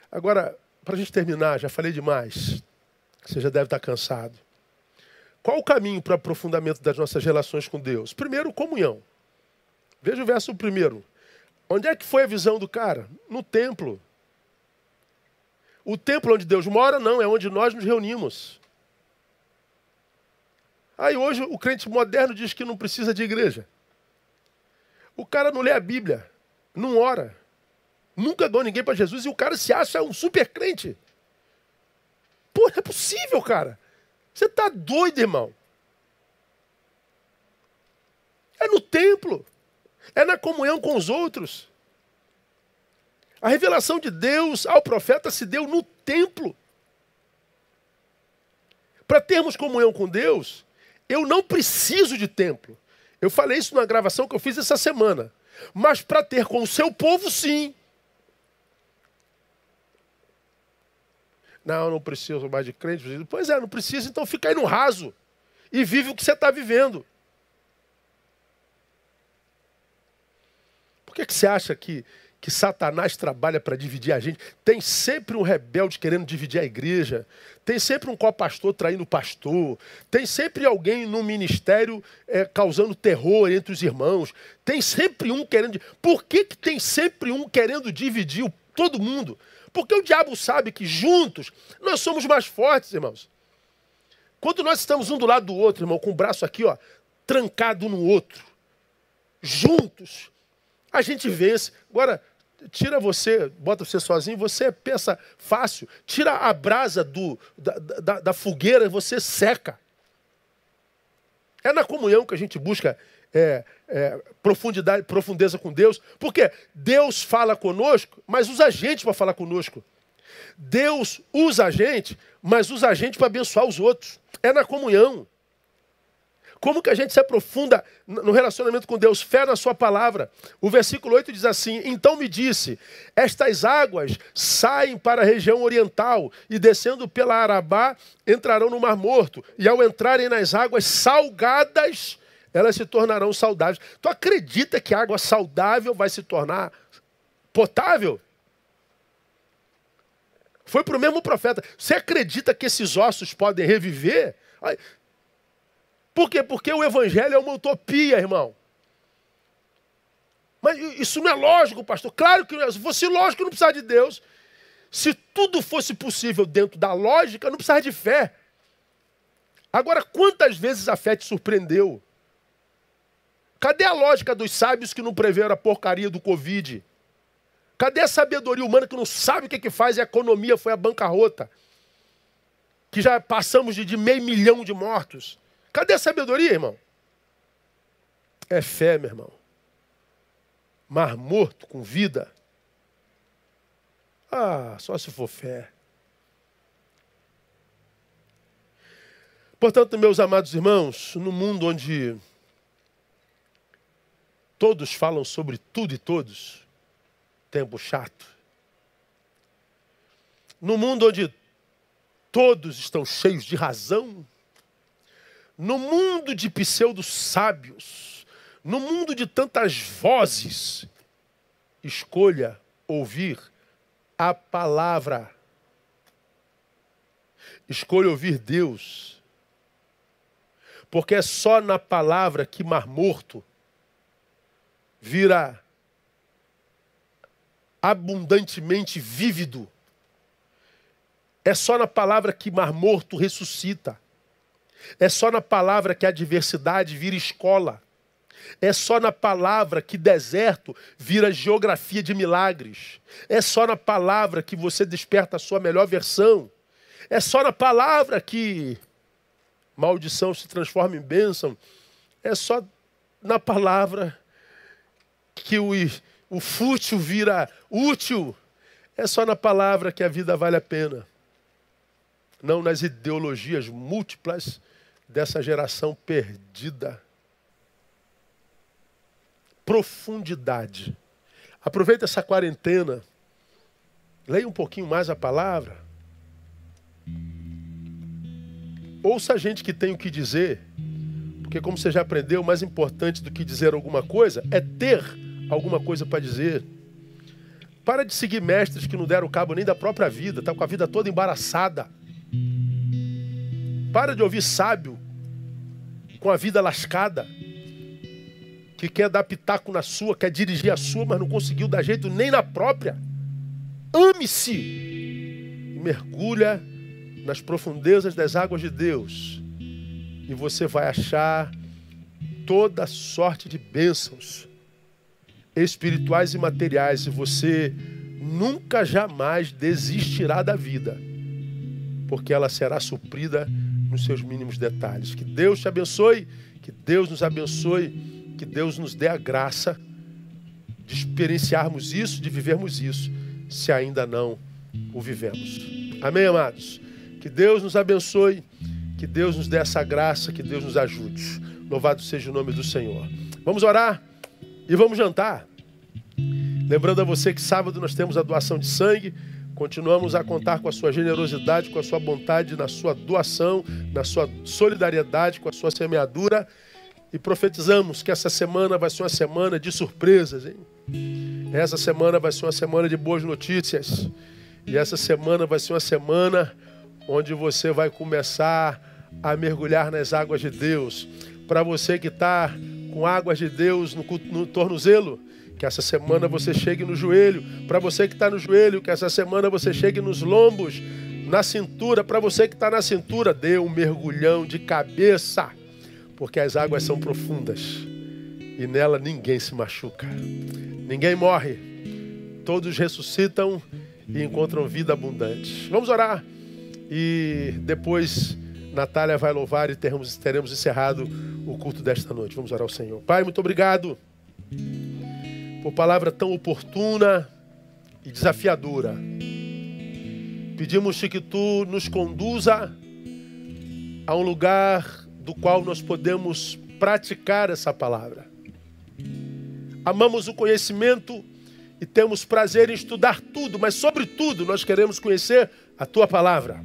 Agora, para a gente terminar, já falei demais. Você já deve estar cansado. Qual o caminho para o aprofundamento das nossas relações com Deus? Primeiro, comunhão. Veja o verso primeiro. Onde é que foi a visão do cara? No templo. O templo onde Deus mora, não, é onde nós nos reunimos. Aí hoje o crente moderno diz que não precisa de igreja. O cara não lê a Bíblia, não ora. Nunca ganhou ninguém para Jesus e o cara se acha um super crente. Pô, não é possível, cara. Você está doido, irmão. É no templo. É na comunhão com os outros. A revelação de Deus ao profeta se deu no templo. Para termos comunhão com Deus, eu não preciso de templo. Eu falei isso numa gravação que eu fiz essa semana. Mas para ter com o seu povo, sim. Não preciso mais de crente. Pois é, não precisa, então fica aí no raso. E vive o que você está vivendo. Por que você acha que Satanás trabalha para dividir a gente? Tem sempre um rebelde querendo dividir a igreja. Tem sempre um co-pastor traindo o pastor. Tem sempre alguém no ministério causando terror entre os irmãos. Tem sempre um querendo... Por que tem sempre um querendo dividir todo mundo? Porque o diabo sabe que juntos nós somos mais fortes, irmãos. Quando nós estamos um do lado do outro, irmão, com o braço aqui, ó, trancado no outro, juntos, a gente vence. Agora, tira você, bota você sozinho, você é peça fácil. Tira a brasa da fogueira e você seca. É na comunhão que a gente busca profundeza com Deus. Porque Deus fala conosco, mas usa a gente para falar conosco. Deus usa a gente, mas usa a gente para abençoar os outros. É na comunhão. Como que a gente se aprofunda no relacionamento com Deus? Fé na sua palavra. O versículo 8 diz assim: então me disse, estas águas saem para a região oriental e descendo pela Arabá entrarão no Mar Morto. E ao entrarem nas águas salgadas, elas se tornarão saudáveis. Tu acredita que a água saudável vai se tornar potável? Foi para o mesmo profeta. Você acredita que esses ossos podem reviver? Por quê? Porque o evangelho é uma utopia, irmão. Mas isso não é lógico, pastor. Claro que não é. Se fosse lógico, não precisava de Deus. Se tudo fosse possível dentro da lógica, não precisava de fé. Agora, quantas vezes a fé te surpreendeu? Cadê a lógica dos sábios que não preveram a porcaria do Covid? Cadê a sabedoria humana que não sabe o que faz e a economia foi a bancarrota? Que já passamos de 500 mil de mortos. Cadê a sabedoria, irmão? É fé, meu irmão. Mar morto com vida. Só se for fé. Portanto, meus amados irmãos, no mundo onde todos falam sobre tudo e todos, tempo chato. No mundo onde todos estão cheios de razão, no mundo de pseudo-sábios, no mundo de tantas vozes, escolha ouvir a palavra. Escolha ouvir Deus. Porque é só na palavra que Mar Morto vira abundantemente vívido. É só na palavra que Mar Morto ressuscita. É só na palavra que a adversidade vira escola. É só na palavra que deserto vira geografia de milagres. É só na palavra que você desperta a sua melhor versão. É só na palavra que maldição se transforma em bênção. É só na palavra que o fútil vira útil. É só na palavra que a vida vale a pena. Não nas ideologias múltiplas dessa geração perdida. Profundidade. Aproveita essa quarentena. Leia um pouquinho mais a palavra. Ouça a gente que tem o que dizer. Porque como você já aprendeu, mais importante do que dizer alguma coisa é ter alguma coisa para dizer. Para de seguir mestres que não deram cabo nem da própria vida. Está com a vida toda embaraçada. Para de ouvir sábio com a vida lascada, que quer dar pitaco na sua, quer dirigir a sua, mas não conseguiu dar jeito nem na própria. Ame-se e mergulha nas profundezas das águas de Deus e você vai achar toda sorte de bênçãos espirituais e materiais e você nunca jamais desistirá da vida, porque ela será suprida nos seus mínimos detalhes. Que Deus te abençoe, que Deus nos abençoe que Deus nos dê a graça de experienciarmos isso, de vivermos isso, se ainda não o vivemos. Amém, amados? Que Deus nos abençoe, que Deus nos dê essa graça, que Deus nos ajude. Louvado seja o nome do Senhor. Vamos orar e vamos jantar. Lembrando a você que sábado nós temos a doação de sangue. Continuamos a contar com a sua generosidade, com a sua bondade na sua doação, na sua solidariedade, com a sua semeadura. E profetizamos que essa semana vai ser uma semana de surpresas, hein? Essa semana vai ser uma semana de boas notícias. E essa semana vai ser uma semana onde você vai começar a mergulhar nas águas de Deus. Para você que está com águas de Deus no tornozelo, que essa semana você chegue no joelho. Para você que está no joelho, que essa semana você chegue nos lombos, na cintura. Para você que está na cintura, dê um mergulhão de cabeça, porque as águas são profundas e nela ninguém se machuca, ninguém morre, todos ressuscitam e encontram vida abundante. Vamos orar e depois Natália vai louvar e teremos encerrado o culto desta noite. Vamos orar ao Senhor. Pai, muito obrigado por palavra tão oportuna e desafiadora. Pedimos-te que tu nos conduza a um lugar do qual nós podemos praticar essa palavra. Amamos o conhecimento e temos prazer em estudar tudo, mas sobretudo nós queremos conhecer a tua palavra.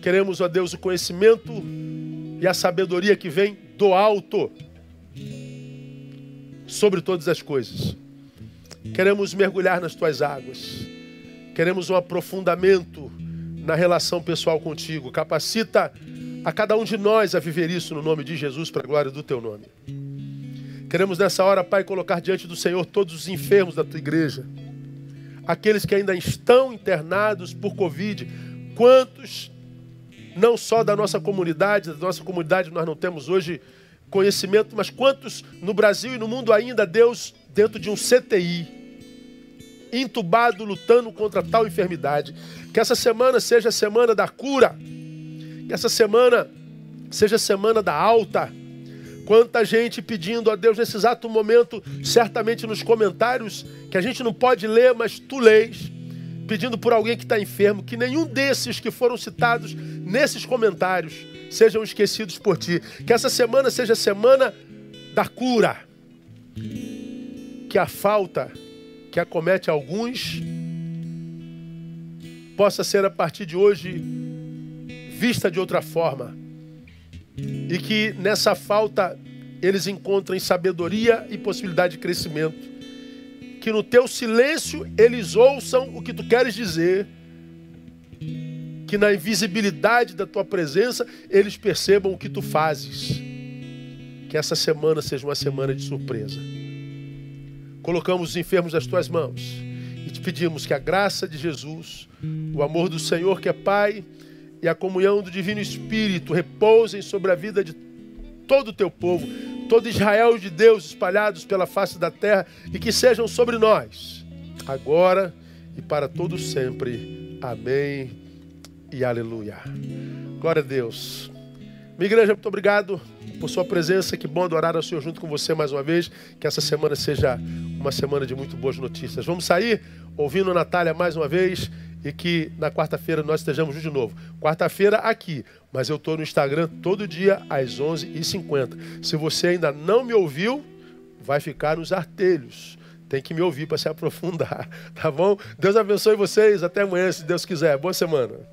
Queremos, ó Deus, o conhecimento e a sabedoria que vem do alto sobre todas as coisas. Queremos mergulhar nas tuas águas. Queremos um aprofundamento na relação pessoal contigo. Capacita a cada um de nós a viver isso no nome de Jesus, para a glória do teu nome. Queremos nessa hora, Pai, colocar diante do Senhor todos os enfermos da tua igreja. Aqueles que ainda estão internados por Covid. Quantos, não só da nossa comunidade nós não temos hoje conhecimento, mas quantos no Brasil e no mundo ainda, Deus, dentro de um CTI, entubado, lutando contra tal enfermidade. Que essa semana seja a semana da cura. Que essa semana seja a semana da alta. Quanta gente pedindo a Deus nesse exato momento, certamente nos comentários, que a gente não pode ler, mas tu lês, pedindo por alguém que está enfermo, que nenhum desses que foram citados nesses comentários sejam esquecidos por ti. Que essa semana seja a semana da cura. Que a falta que acomete alguns possa ser a partir de hoje vista de outra forma. E que nessa falta eles encontrem sabedoria e possibilidade de crescimento. Que no teu silêncio eles ouçam o que tu queres dizer. Que na invisibilidade da tua presença eles percebam o que tu fazes. Que essa semana seja uma semana de surpresa. Colocamos os enfermos nas tuas mãos e te pedimos que a graça de Jesus, o amor do Senhor que é Pai e a comunhão do Divino Espírito repousem sobre a vida de todo o teu povo, todo Israel de Deus espalhados pela face da terra, e que sejam sobre nós, agora e para todos sempre. Amém e aleluia. Glória a Deus. Minha igreja, muito obrigado por sua presença. Que bom adorar ao Senhor junto com você mais uma vez. Que essa semana seja uma semana de muito boas notícias. Vamos sair ouvindo a Natália mais uma vez e que na quarta-feira nós estejamos de novo. Quarta-feira aqui, mas eu estou no Instagram todo dia às 11h50. Se você ainda não me ouviu, vai ficar nos artelhos. Tem que me ouvir para se aprofundar, tá bom? Deus abençoe vocês. Até amanhã, se Deus quiser. Boa semana.